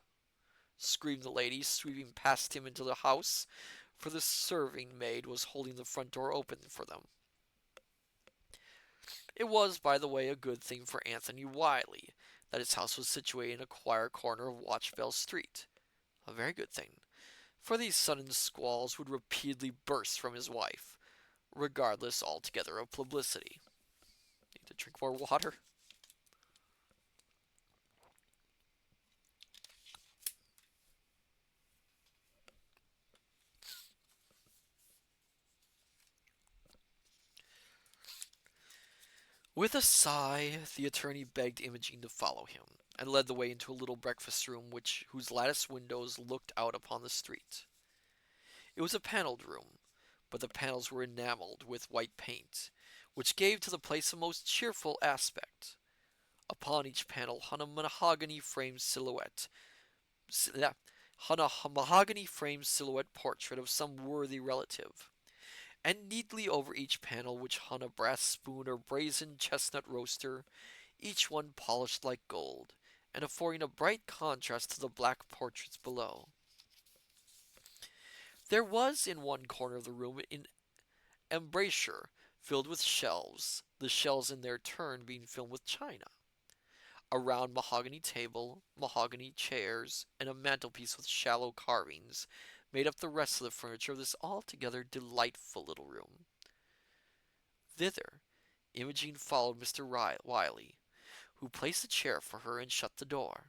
Screamed the lady, sweeping past him into the house, for the serving maid was holding the front door open for them. It was, by the way, a good thing for Anthony Wiley that his house was situated in a quiet corner of Watchbell Street. A very good thing, for these sudden squalls would repeatedly burst from his wife, regardless altogether of publicity. Need to drink more water? With a sigh, the attorney begged Imogene to follow him, and led the way into a little breakfast room whose lattice windows looked out upon the street. It was a paneled room, but the panels were enameled with white paint, which gave to the place a most cheerful aspect. Upon each panel hung a mahogany framed silhouette portrait of some worthy relative, and neatly over each panel which hung a brass spoon or brazen chestnut roaster, each one polished like gold, and affording a bright contrast to the black portraits below. There was in one corner of the room an embrasure filled with shelves, the shelves in their turn being filled with china. A round mahogany table, mahogany chairs, and a mantelpiece with shallow carvings made up the rest of the furniture of this altogether delightful little room. Thither Imogene followed Mr. Wiley, who placed a chair for her and shut the door.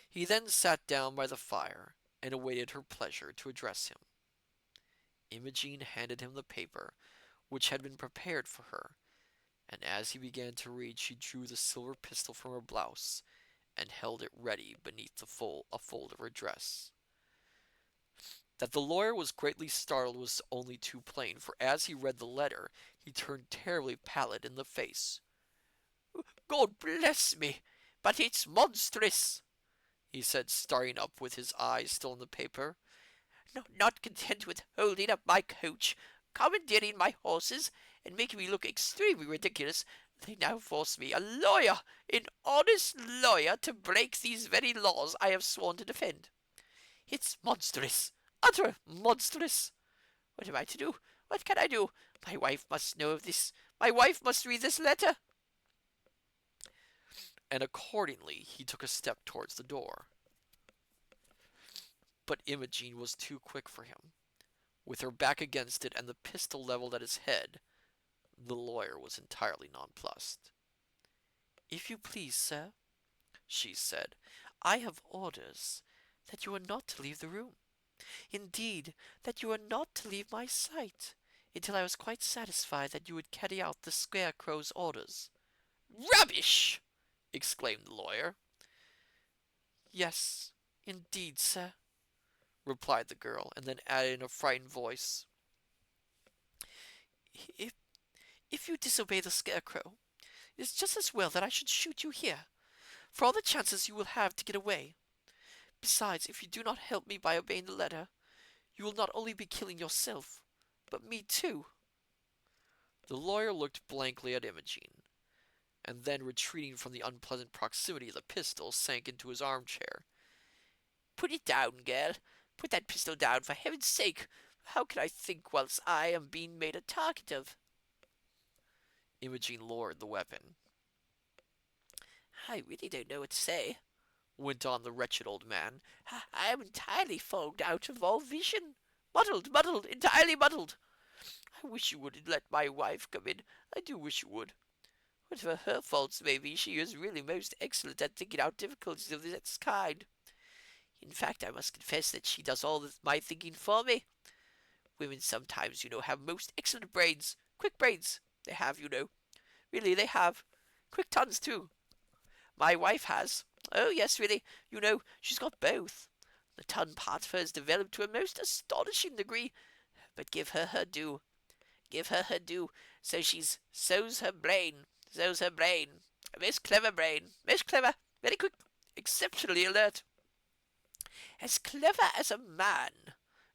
He then sat down by the fire and awaited her pleasure to address him. Imogene handed him the paper which had been prepared for her, and as he began to read she drew the silver pistol from her blouse and held it ready beneath a fold of her dress. That the lawyer was greatly startled was only too plain, for as he read the letter he turned terribly pallid in the face. God bless me, but it's monstrous, he said, starting up with his eyes still on the paper. Not content with holding up my coach, commandeering my horses, and making me look extremely ridiculous, they now force me, a lawyer, an honest lawyer, to break these very laws I have sworn to defend. It's monstrous, utter monstrous. What am I to do? What can I do? My wife must know of this. My wife must read this letter. And accordingly he took a step towards the door. But Imogene was too quick for him. With her back against it and the pistol leveled at his head, the lawyer was entirely nonplussed. If you please, sir, she said, I have orders that you are not to leave the room. Indeed, that you are not to leave my sight until I was quite satisfied that you would carry out the scarecrow's orders. Rubbish! Exclaimed the lawyer. Yes, indeed, sir, replied the girl, and then added in a frightened voice, If you disobey the scarecrow, it is just as well that I should shoot you here, for all the chances you will have to get away. Besides, if you do not help me by obeying the letter, you will not only be killing yourself, but me too. The lawyer looked blankly at Imogene, and then, retreating from the unpleasant proximity of the pistol, sank into his armchair. Put it down, girl. Put that pistol down, for heaven's sake. How can I think whilst I am being made a target of? Imogene lowered the weapon. I really don't know what to say, went on the wretched old man. I am entirely fogged out of all vision. Muddled, entirely muddled. I wish you wouldn't let my wife come in. I do wish you would. Whatever her faults may be, she is really most excellent at thinking out difficulties of this kind. In fact, I must confess that she does all my thinking for me. Women sometimes, have most excellent brains. Quick brains they have, you know. Really, they have. Quick tongues, too. My wife has. Oh, yes, really. You know, she's got both. The tongue part of her is developed to a most astonishing degree. But give her her due. Give her her due. So she's sows her brain. Sows her brain. A most clever brain. Most clever. Very quick. Exceptionally alert. As clever as a man.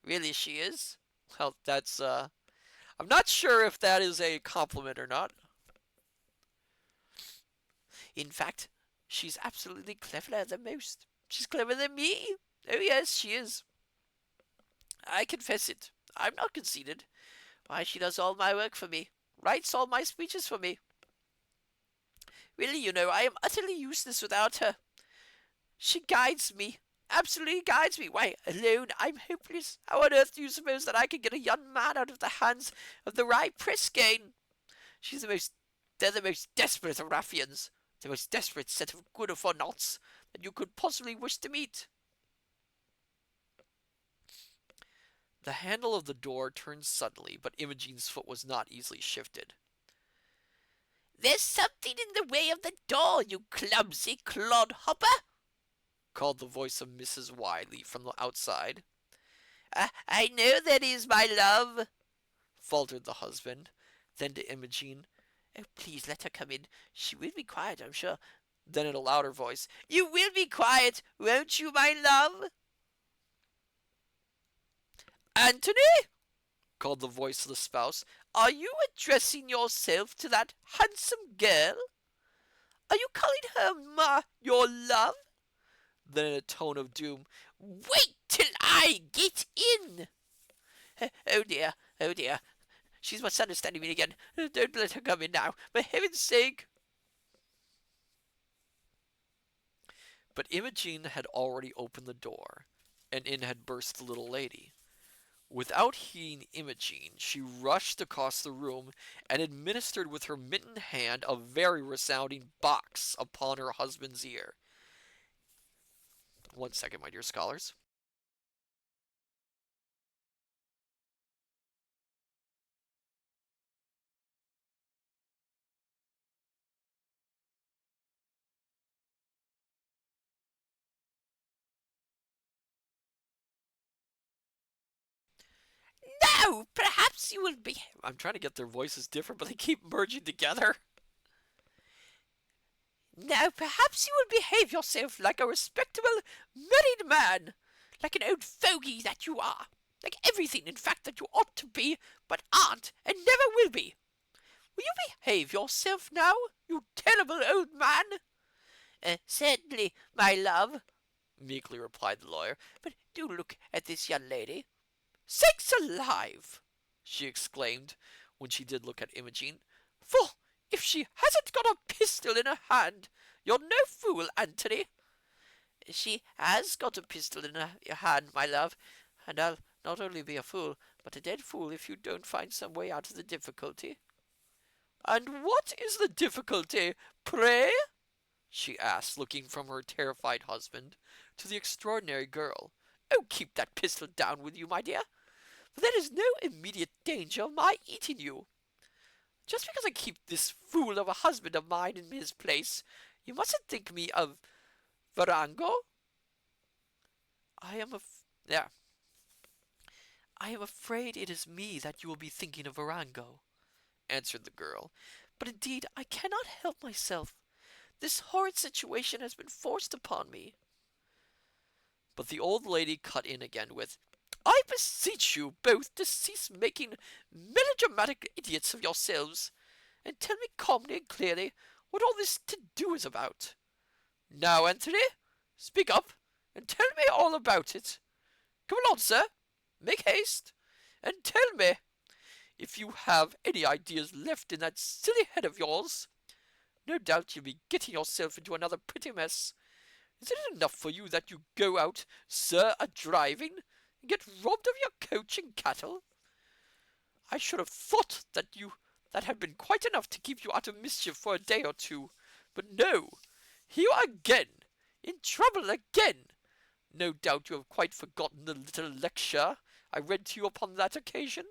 Really, she is. Well, I'm not sure if that is a compliment or not. In fact, she's absolutely cleverer than most. She's cleverer than me. Oh, yes, she is. I confess it. I'm not conceited. Why, she does all my work for me. Writes all my speeches for me. Really, you know, I am utterly useless without her. She guides me. Absolutely guides me. Why, alone, I'm hopeless. How on earth do you suppose that I can get a young man out of the hands of the right press gang? They're the most desperate of ruffians. The most desperate set of good-for-nots that you could possibly wish to meet. The handle of the door turned suddenly, but Imogene's foot was not easily shifted. There's something in the way of the door, you clumsy clodhopper, called the voice of Mrs. Wiley from the outside. I know there is, my love, faltered the husband. Then to Imogene, oh, please let her come in. She will be quiet, I'm sure. Then in a louder voice, you will be quiet, won't you, my love? Anthony, called the voice of the spouse, are you addressing yourself to that handsome girl? Are you calling her your love? Then in a tone of doom, wait till I get in. Oh dear, oh dear. She's misunderstanding me again. Don't let her come in now, for heaven's sake. But Imogene had already opened the door, and in had burst the little lady. Without heeding Imogene, she rushed across the room and administered with her mittened hand a very resounding box upon her husband's ear. 1 second, my dear scholars. Now, perhaps you will be... I'm trying to get their voices different, but they keep merging together. Now, perhaps you will behave yourself like a respectable, married man. Like an old fogey that you are. Like everything, in fact, that you ought to be, but aren't, and never will be. Will you behave yourself now, you terrible old man? Certainly, my love, meekly replied the lawyer. But do look at this young lady. Sakes alive! She exclaimed when she did look at Imogene. For if she hasn't got a pistol in her hand, you're no fool, Anthony. She has got a pistol in her hand, my love, and I'll not only be a fool, but a dead fool if you don't find some way out of the difficulty. And what is the difficulty, pray? She asked, looking from her terrified husband to the extraordinary girl. Oh, keep that pistol down with you, my dear, for there is no immediate danger of my eating you. Just because I keep this fool of a husband of mine in his place, you mustn't think me of Varango. I am afraid it is me that you will be thinking of Varango, answered the girl. But indeed I cannot help myself. This horrid situation has been forced upon me. But the old lady cut in again with, I beseech you both to cease making melodramatic idiots of yourselves, and tell me calmly and clearly what all this to-do is about. Now, Anthony, speak up, and tell me all about it. Come along, sir, make haste, and tell me, if you have any ideas left in that silly head of yours. No doubt you'll be getting yourself into another pretty mess. Is it enough for you that you go out, sir, a-driving, and get robbed of your coach and cattle? I should have thought that had been quite enough to keep you out of mischief for a day or two. But no, here you are again, in trouble again. No doubt you have quite forgotten the little lecture I read to you upon that occasion.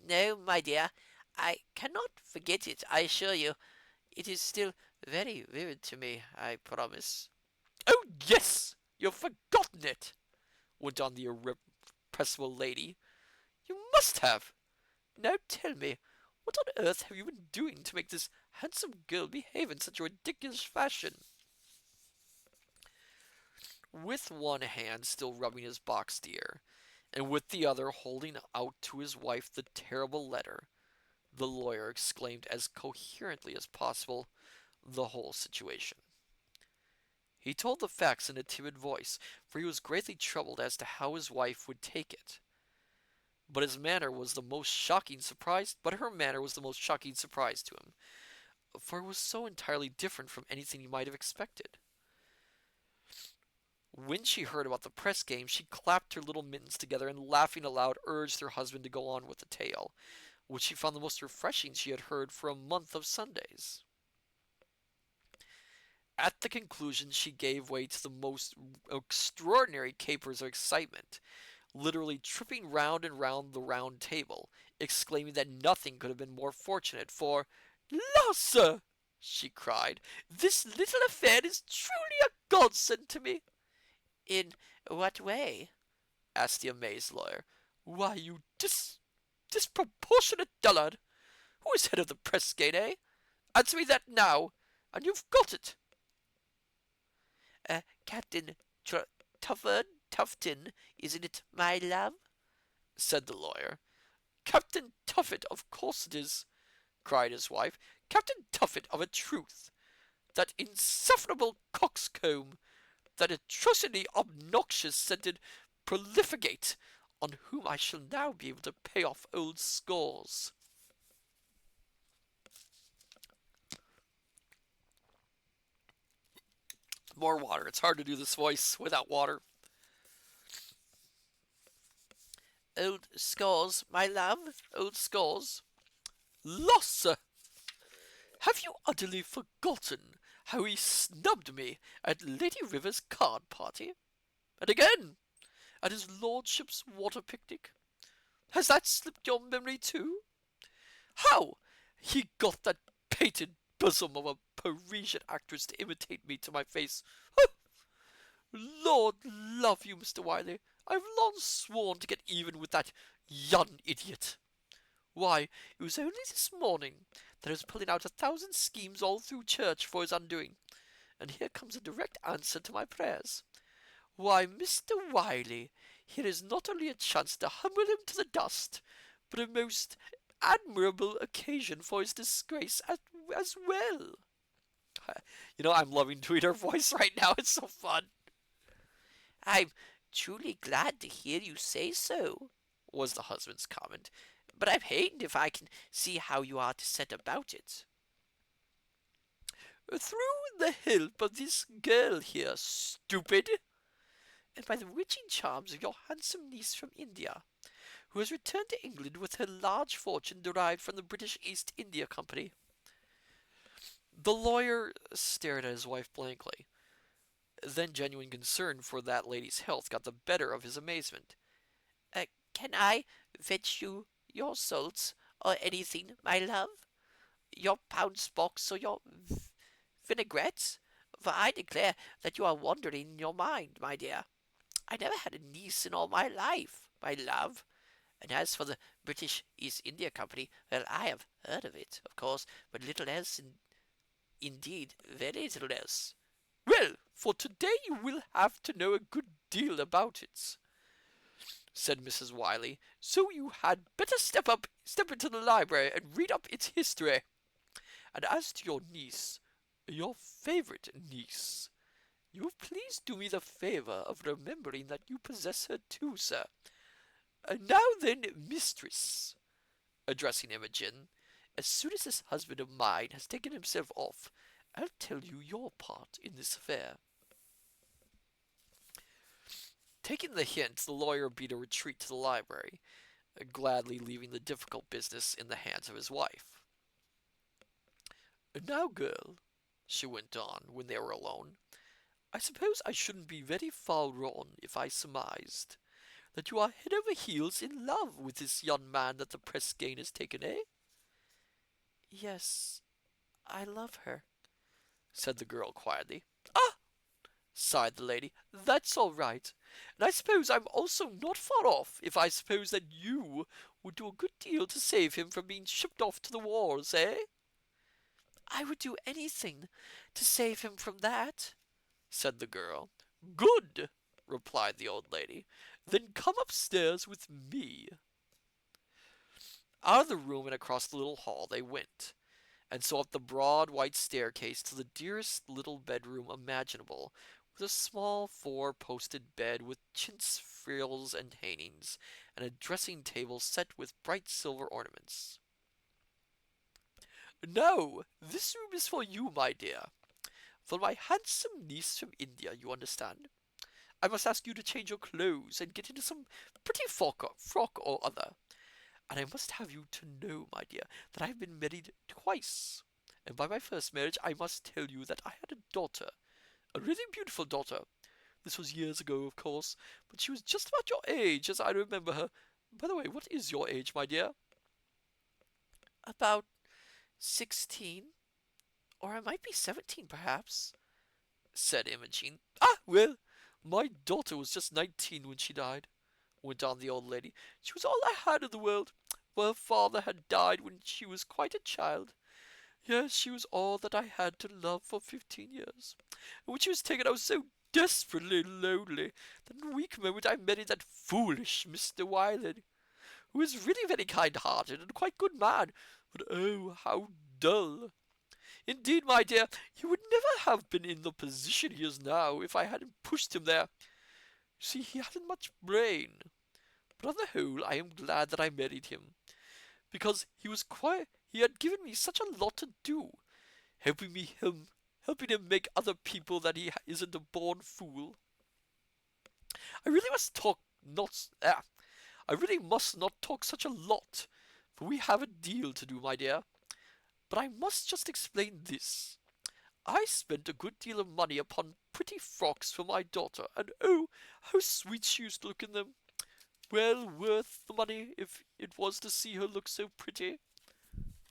No, my dear, I cannot forget it, I assure you. It is still very vivid to me, I promise. Oh, yes! You've forgotten it, went on the irrepressible lady. You must have. Now tell me, what on earth have you been doing to make this handsome girl behave in such a ridiculous fashion? With one hand still rubbing his boxed ear, and with the other holding out to his wife the terrible letter, the lawyer exclaimed as coherently as possible the whole situation. He told the facts in a timid voice, for he was greatly troubled as to how his wife would take it. But his manner was the most shocking surprise, but her manner was the most shocking surprise to him, for it was so entirely different from anything he might have expected. When she heard about the press game, she clapped her little mittens together and laughing aloud urged her husband to go on with the tale, which she found the most refreshing she had heard for a month of Sundays. At the conclusion, she gave way to the most extraordinary capers of excitement, literally tripping round and round the round table, exclaiming that nothing could have been more fortunate, for "La, sir!" she cried, "this little affair is truly a godsend to me." In what way? asked the amazed lawyer. "Why, you disproportionate dullard! Who is head of the press gang, eh? Answer me that now, and you've got it." Captain Tufton, isn't it, my love? said the lawyer. "Captain Tuffet, of course it is," cried his wife. "Captain Tuffet of a truth. That insufferable coxcomb, that atrociously obnoxious scented profligate, on whom I shall now be able to pay off old scores." More water. It's hard to do this voice without water. Old scores, my love, old scores. Lossa! Have you utterly forgotten how he snubbed me at Lady River's card party? And again, at his lordship's water picnic? Has that slipped your memory too? How he got that painted bosom of a Parisian actress to imitate me to my face? Lord love you, Mr. Wiley, I've long sworn to get even with that young idiot. Why, it was only this morning that I was pulling out 1,000 schemes all through church for his undoing, and here comes a direct answer to my prayers. Why, Mr. Wiley, here is not only a chance to humble him to the dust, but a most admirable occasion for his disgrace as well. I'm loving to hear her voice right now. It's so fun. I'm truly glad to hear you say so, was the husband's comment, but I'm hanged if I can see how you are to set about it. Through the help of this girl here, stupid, and by the witching charms of your handsome niece from India, who has returned to England with her large fortune derived from the British East India Company. The lawyer stared at his wife blankly. Then genuine concern for that lady's health got the better of his amazement. Can I fetch you your salts or anything, my love? Your pounce box or your vinaigrettes? For I declare that you are wandering in your mind, my dear. I never had a niece in all my life, my love. And as for the British East India Company, well, I have heard of it, of course, but little else, indeed, very little else. Well, for today you will have to know a good deal about it, said Mrs. Wiley, so you had better step into the library and read up its history. And as to your niece, your favourite niece, you will please do me the favour of remembering that you possess her too, sir. Now then, mistress, addressing Imogen, as soon as this husband of mine has taken himself off, I'll tell you your part in this affair. Taking the hint, the lawyer beat a retreat to the library, gladly leaving the difficult business in the hands of his wife. Now, girl, she went on, when they were alone, I suppose I shouldn't be very far wrong if I surmised that you are head over heels in love with this young man that the press gang has taken, eh? Yes, I love her, said the girl quietly. Ah, sighed the lady, that's all right. And I suppose I'm also not far off if I suppose that you would do a good deal to save him from being shipped off to the wars, eh? I would do anything to save him from that, said the girl. Good, replied the old lady. Then come upstairs with me. Out of the room and across the little hall they went, and so up the broad white staircase to the dearest little bedroom imaginable, with a small four-posted bed with chintz frills and hangings, and a dressing table set with bright silver ornaments. Now, this room is for you, my dear. For my handsome niece from India, you understand. I must ask you to change your clothes and get into some pretty frock or other. And I must have you to know, my dear, that I have been married twice. And by my first marriage, I must tell you that I had a daughter, a really beautiful daughter. This was years ago, of course, but she was just about your age, as I remember her. By the way, what is your age, my dear? About 16, or I might be 17, perhaps, said Imogen. Ah, well, my daughter was just 19 when she died, went on the old lady. She was all I had in the world. Well, her father had died when she was quite a child. Yes, she was all that I had to love for 15 years. And when she was taken, I was so desperately lonely that in a weak moment I married that foolish Mr. Wyland, who is really very kind-hearted and quite good man, but oh, how dull. Indeed, my dear, he would never have been in the position he is now if I hadn't pushed him there. You see, he hadn't much brain. But on the whole, I am glad that I married him, because he had given me such a lot to do, helping him make other people that he isn't a born fool. I really must talk not, I really must not talk such a lot, for we have a deal to do, my dear. But I must just explain this. I spent a good deal of money upon pretty frocks for my daughter, and oh, how sweet she used to look in them. Well worth the money if it was to see her look so pretty.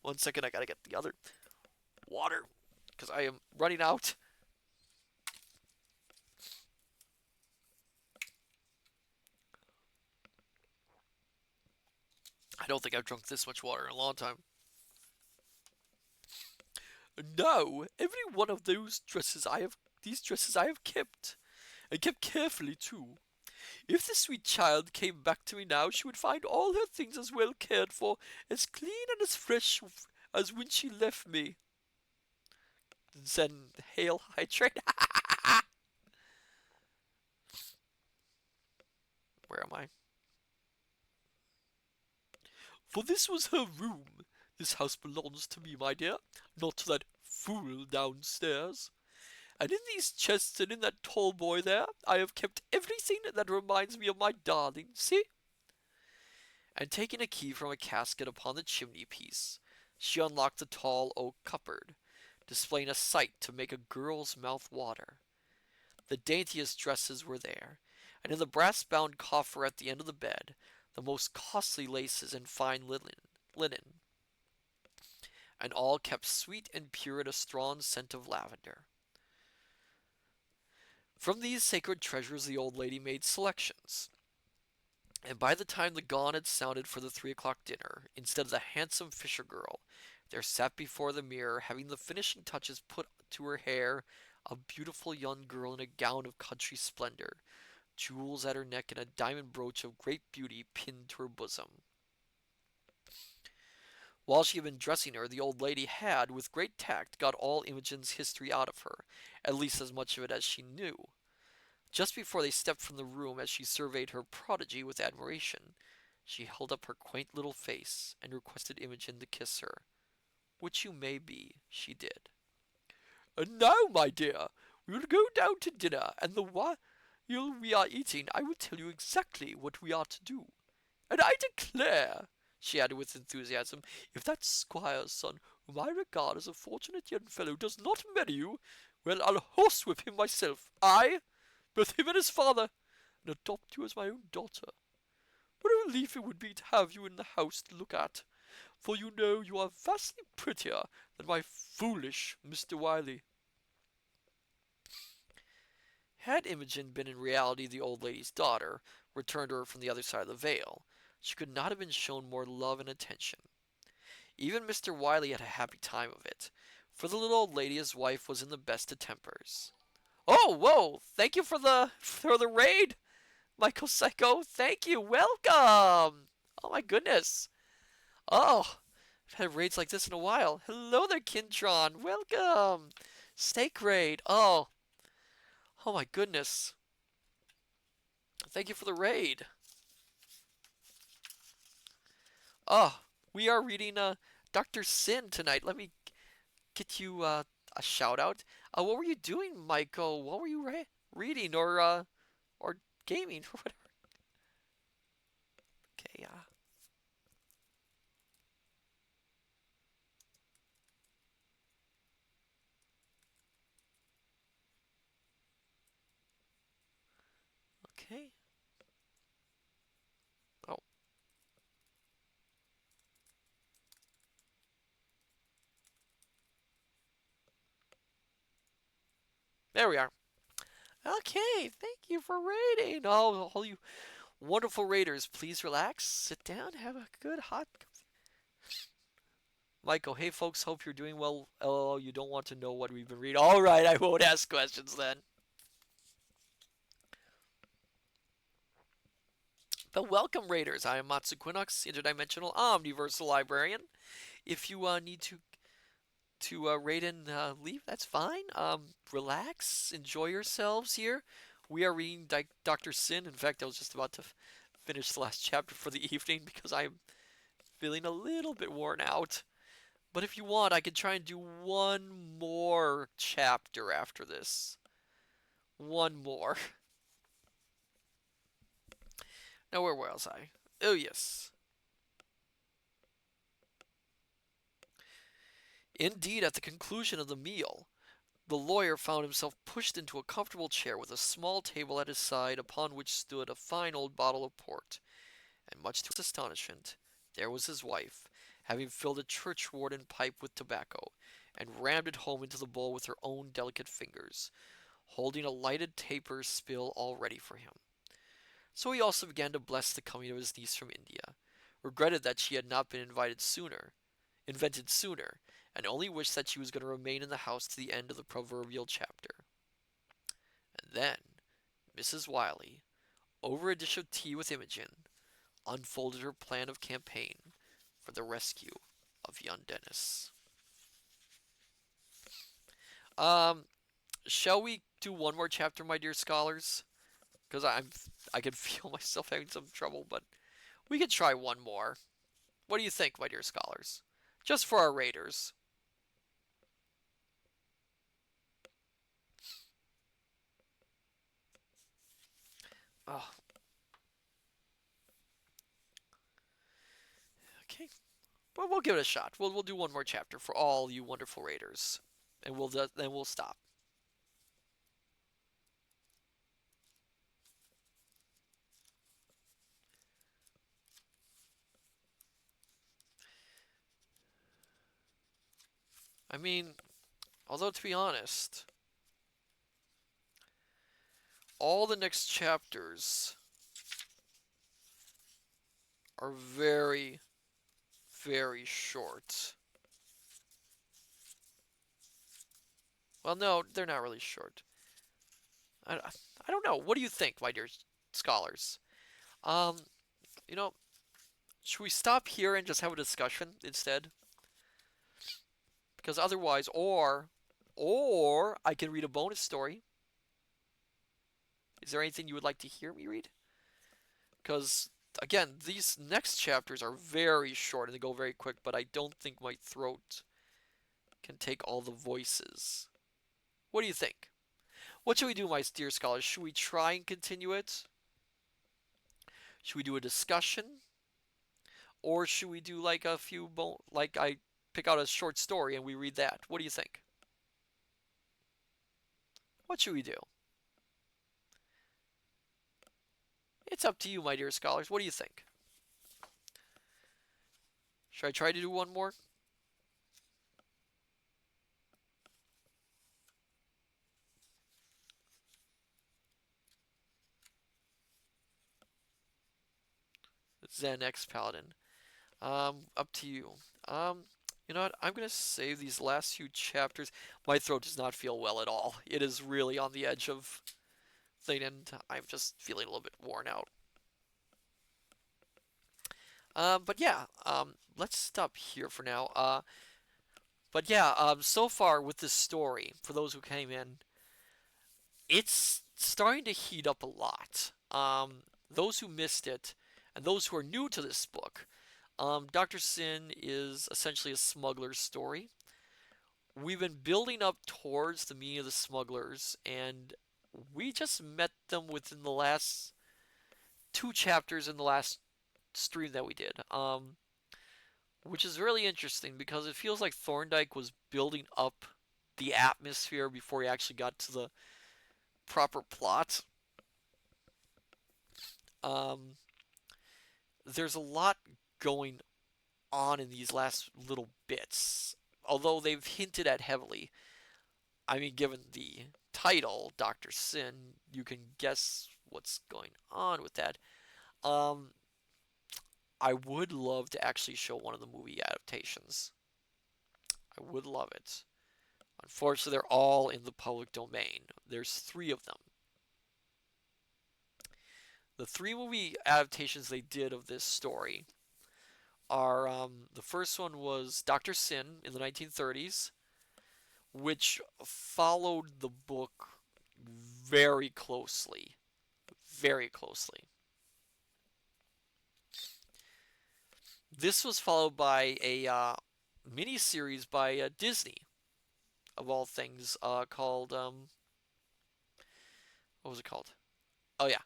1 second, I gotta get the other water, because I am running out. I don't think I've drunk this much water in a long time. Now, every one of these dresses I have kept, and kept carefully too. If the sweet child came back to me now, she would find all her things as well cared for, as clean and as fresh as when she left me. Then hail hydrate. Where am I? For this was her room. This house belongs to me, my dear, not to that fool downstairs. And in these chests and in that tall boy there, I have kept everything that reminds me of my darling. See? And taking a key from a casket upon the chimney-piece, she unlocked the tall oak cupboard, displaying a sight to make a girl's mouth water. The daintiest dresses were there, and in the brass-bound coffer at the end of the bed, the most costly laces and fine linen, and all kept sweet and pure in a strong scent of lavender. From these sacred treasures the old lady made selections, and by the time the gong had sounded for the 3 o'clock dinner, instead of the handsome fisher girl, there sat before the mirror, having the finishing touches put to her hair, a beautiful young girl in a gown of country splendor, jewels at her neck, and a diamond brooch of great beauty pinned to her bosom. While she had been dressing her, the old lady had, with great tact, got all Imogen's history out of her, at least as much of it as she knew. Just before they stepped from the room, as she surveyed her prodigy with admiration, she held up her quaint little face and requested Imogen to kiss her, which you may be, she did. And now, my dear, we will go down to dinner, and while we are eating, I will tell you exactly what we are to do. And I declare, she added with enthusiasm, if that squire's son, whom I regard as a fortunate young fellow, does not marry you, well, I'll horsewhip him myself, I, both him and his father, and adopt you as my own daughter. What a relief it would be to have you in the house to look at. for you know you are vastly prettier than my foolish Mr. Wiley. Had Imogen been in reality the old lady's daughter, returned to her from the other side of the veil, she could not have been shown more love and attention. Even Mr. Wiley had a happy time of it, for the little old lady, his wife, was in the best of tempers. Oh, whoa! Thank you for the raid, Michael Psycho. Thank you. Welcome. Oh my goodness. Oh, I've had raids like this in a while. Hello there, Kintron. Welcome. Steak raid. Oh my goodness. Thank you for the raid. Oh, we are reading Dr. Sin tonight. Let me get you a shout out. What were you doing, Michael? What were you reading or gaming or whatever? Okay, okay. Oh, there we are. Okay, thank you for raiding. Oh, all you wonderful raiders, please relax, sit down, have a good hot. Michael, hey folks, hope you're doing well. Oh, you don't want to know what we've been reading. All right, I won't ask questions then. But welcome, raiders. I am Matsu Quinox, interdimensional omniversal librarian. If you need to raid and leave, that's fine. Relax, enjoy yourselves here. We are reading Dr. Sin. In fact, I was just about to finish the last chapter for the evening because I'm feeling a little bit worn out. But if you want, I could try and do one more chapter after this. One more. Now, where was I? Oh, yes. Indeed, at the conclusion of the meal, the lawyer found himself pushed into a comfortable chair with a small table at his side upon which stood a fine old bottle of port, and much to his astonishment, there was his wife, having filled a churchwarden pipe with tobacco, and rammed it home into the bowl with her own delicate fingers, holding a lighted taper spill all ready for him. So he also began to bless the coming of his niece from India, regretted that she had not been invented sooner, and only wished that she was going to remain in the house to the end of the proverbial chapter. And then Mrs. Wiley, over a dish of tea with Imogen, unfolded her plan of campaign for the rescue of young Dennis. Um, shall we do one more chapter, my dear scholars? Because I can feel myself having some trouble, but we could try one more. What do you think, my dear scholars? Just for our raiders. Oh, okay. Well, we'll give it a shot. We'll do one more chapter for all you wonderful raiders, and then we'll stop. I mean, although to be honest, all the next chapters are very, very short. Well, no, they're not really short. I don't know. What do you think, my dear scholars? Um, you know, should we stop here and just have a discussion instead? Because otherwise, or I can read a bonus story. Is there anything you would like to hear me read? Because again, these next chapters are very short and they go very quick, but I don't think my throat can take all the voices. What do you think? What should we do, my dear scholars? Should we try and continue it? Should we do a discussion? Or should we do like a few, like I pick out a short story and we read that? What do you think? What should we do? It's up to you, my dear scholars. What do you think? Should I try to do one more? Zen X Paladin. Up to you. Um, you know what? I'm gonna save these last few chapters. My throat does not feel well at all. It is really on the edge of thing, and I'm just feeling a little bit worn out. But yeah, let's stop here for now. But yeah, so far with this story, for those who came in, it's starting to heat up a lot. Those who missed it, and those who are new to this book, Dr. Sin is essentially a smuggler's story. We've been building up towards the meaning of the smugglers, and we just met them within the last two chapters in the last stream that we did. Which is really interesting because it feels like Thorndike was building up the atmosphere before he actually got to the proper plot. Um, there's a lot going on in these last little bits, although they've hinted at heavily. I mean, given the title, Dr. Sin, you can guess what's going on with that. Um, I would love to actually show one of the movie adaptations. I would love it. Unfortunately, they're all in the public domain. There's three of them. The three movie adaptations they did of this story are the first one was Dr. Sin in the 1930s, which followed the book very closely. Very closely. This was followed by a mini series by Disney, of all things, called what was it called? Oh yeah,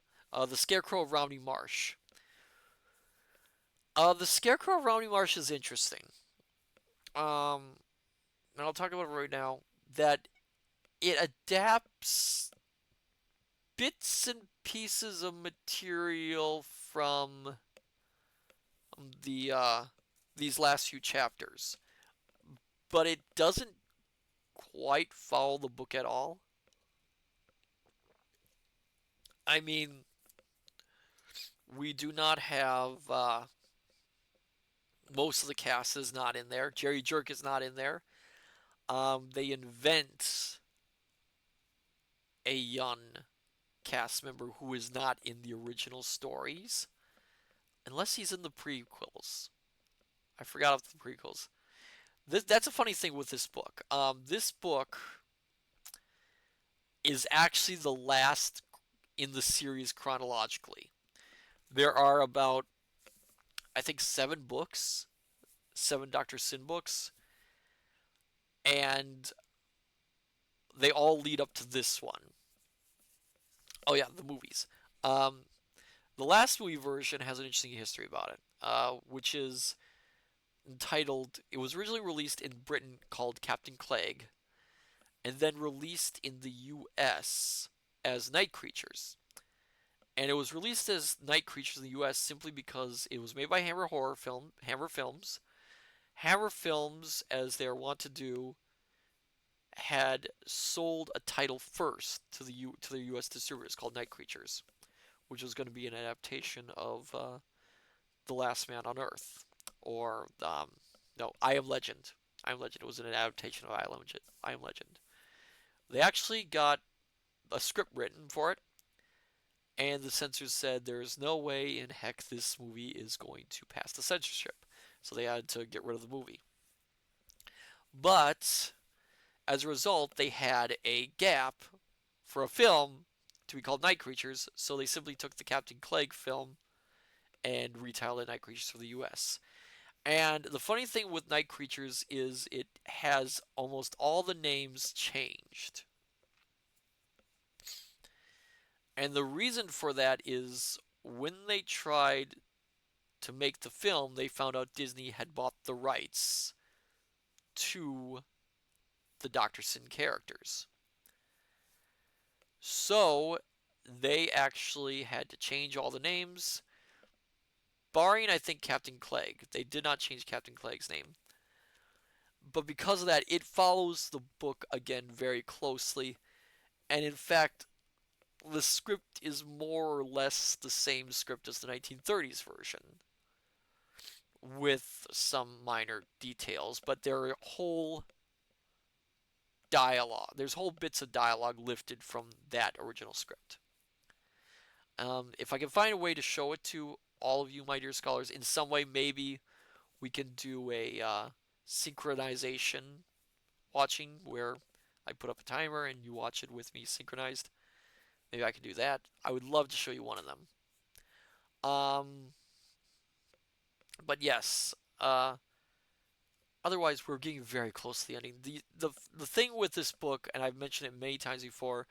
The Scarecrow of Romney Marsh. The Scarecrow of Romney Marsh is interesting. Um, and I'll talk about it right now. That it adapts bits and pieces of material from the these last few chapters, but it doesn't quite follow the book at all. I mean, we do not have most of the cast is not in there. Jerry Jerk is not in there. They invent a young cast member who is not in the original stories, unless he's in the prequels. I forgot of the prequels. That's a funny thing with this book. This book is actually the last in the series chronologically. There are about, I think, seven books, seven Dr. Sin books, and they all lead up to this one. Oh yeah, the movies. Um, the last movie version has an interesting history about it, which is entitled. It was originally released in Britain called Captain Clegg, and then released in the U.S. as Night Creatures. And it was released as Night Creatures in the U.S. simply because it was made by Hammer Films. Hammer Films, as they're wont to do, had sold a title first to the U.S. distributors called Night Creatures, which was going to be an adaptation of The Last Man on Earth, or no, I Am Legend. I Am Legend. It was an adaptation of I Am Legend. They actually got a script written for it, and the censors said there's no way in heck this movie is going to pass the censorship, so they had to get rid of the movie. But as a result, they had a gap for a film to be called Night Creatures, so they simply took the Captain Clegg film and retitled it Night Creatures for the US. And the funny thing with Night Creatures is it has almost all the names changed. And the reason for that is when they tried to make the film, they found out Disney had bought the rights to the Dr. Sin characters. So they actually had to change all the names, barring I think Captain Clegg. They did not change Captain Clegg's name. But because of that, it follows the book again very closely. And in fact, the script is more or less the same script as the 1930s version, with some minor details, but there are whole dialogue. There's whole bits of dialogue lifted from that original script. If I can find a way to show it to all of you, my dear scholars, in some way, maybe we can do a synchronization watching where I put up a timer and you watch it with me synchronized. Maybe I can do that. I would love to show you one of them. But yes, otherwise we're getting very close to the ending. The thing with this book, and I've mentioned it many times before,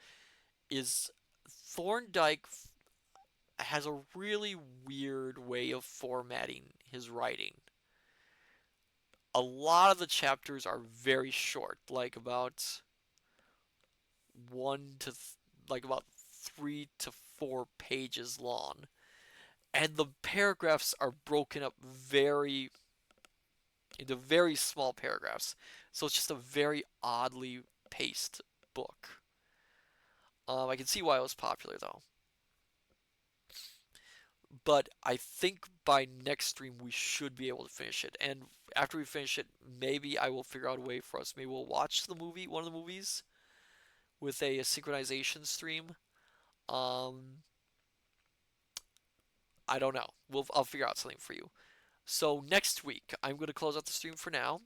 is Thorndike has a really weird way of formatting his writing. A lot of the chapters are very short, like about one to like about 3 to 4 pages long, and the paragraphs are broken up very into very small paragraphs. So it's just a very oddly paced book. I can see why it was popular though. But I think by next stream we should be able to finish it. And after we finish it, maybe I will figure out a way for us. Maybe we'll watch the movie, one of the movies, with a synchronization stream. Um, I don't know. I'll figure out something for you. So next week, I'm going to close out the stream for now.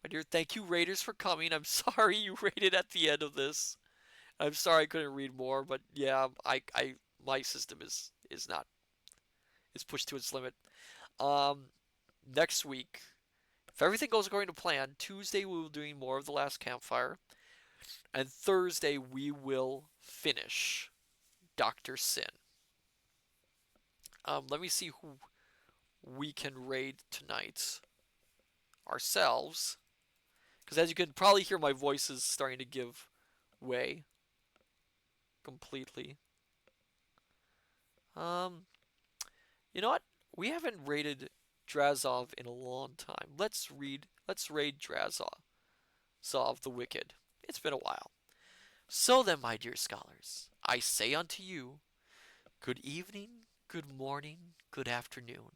My dear, thank you, Raiders, for coming. I'm sorry you raided at the end of this. I'm sorry I couldn't read more, but yeah, my system is not is pushed to its limit. Um, Next week, if everything goes according to plan, Tuesday we will be doing more of the Last Campfire, and Thursday we will finish Doctor Sin. Let me see who we can raid tonight ourselves, because as you can probably hear, my voice is starting to give way completely. Um, you know what? We haven't raided Drazov in a long time. Let's raid Drazov, Zov the Wicked. It's been a while. So then, my dear scholars, I say unto you, good evening, good morning, good afternoon,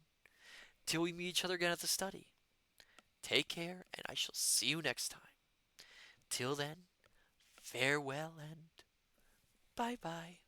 till we meet each other again at the study. Take care, and I shall see you next time. Till then, farewell and bye bye.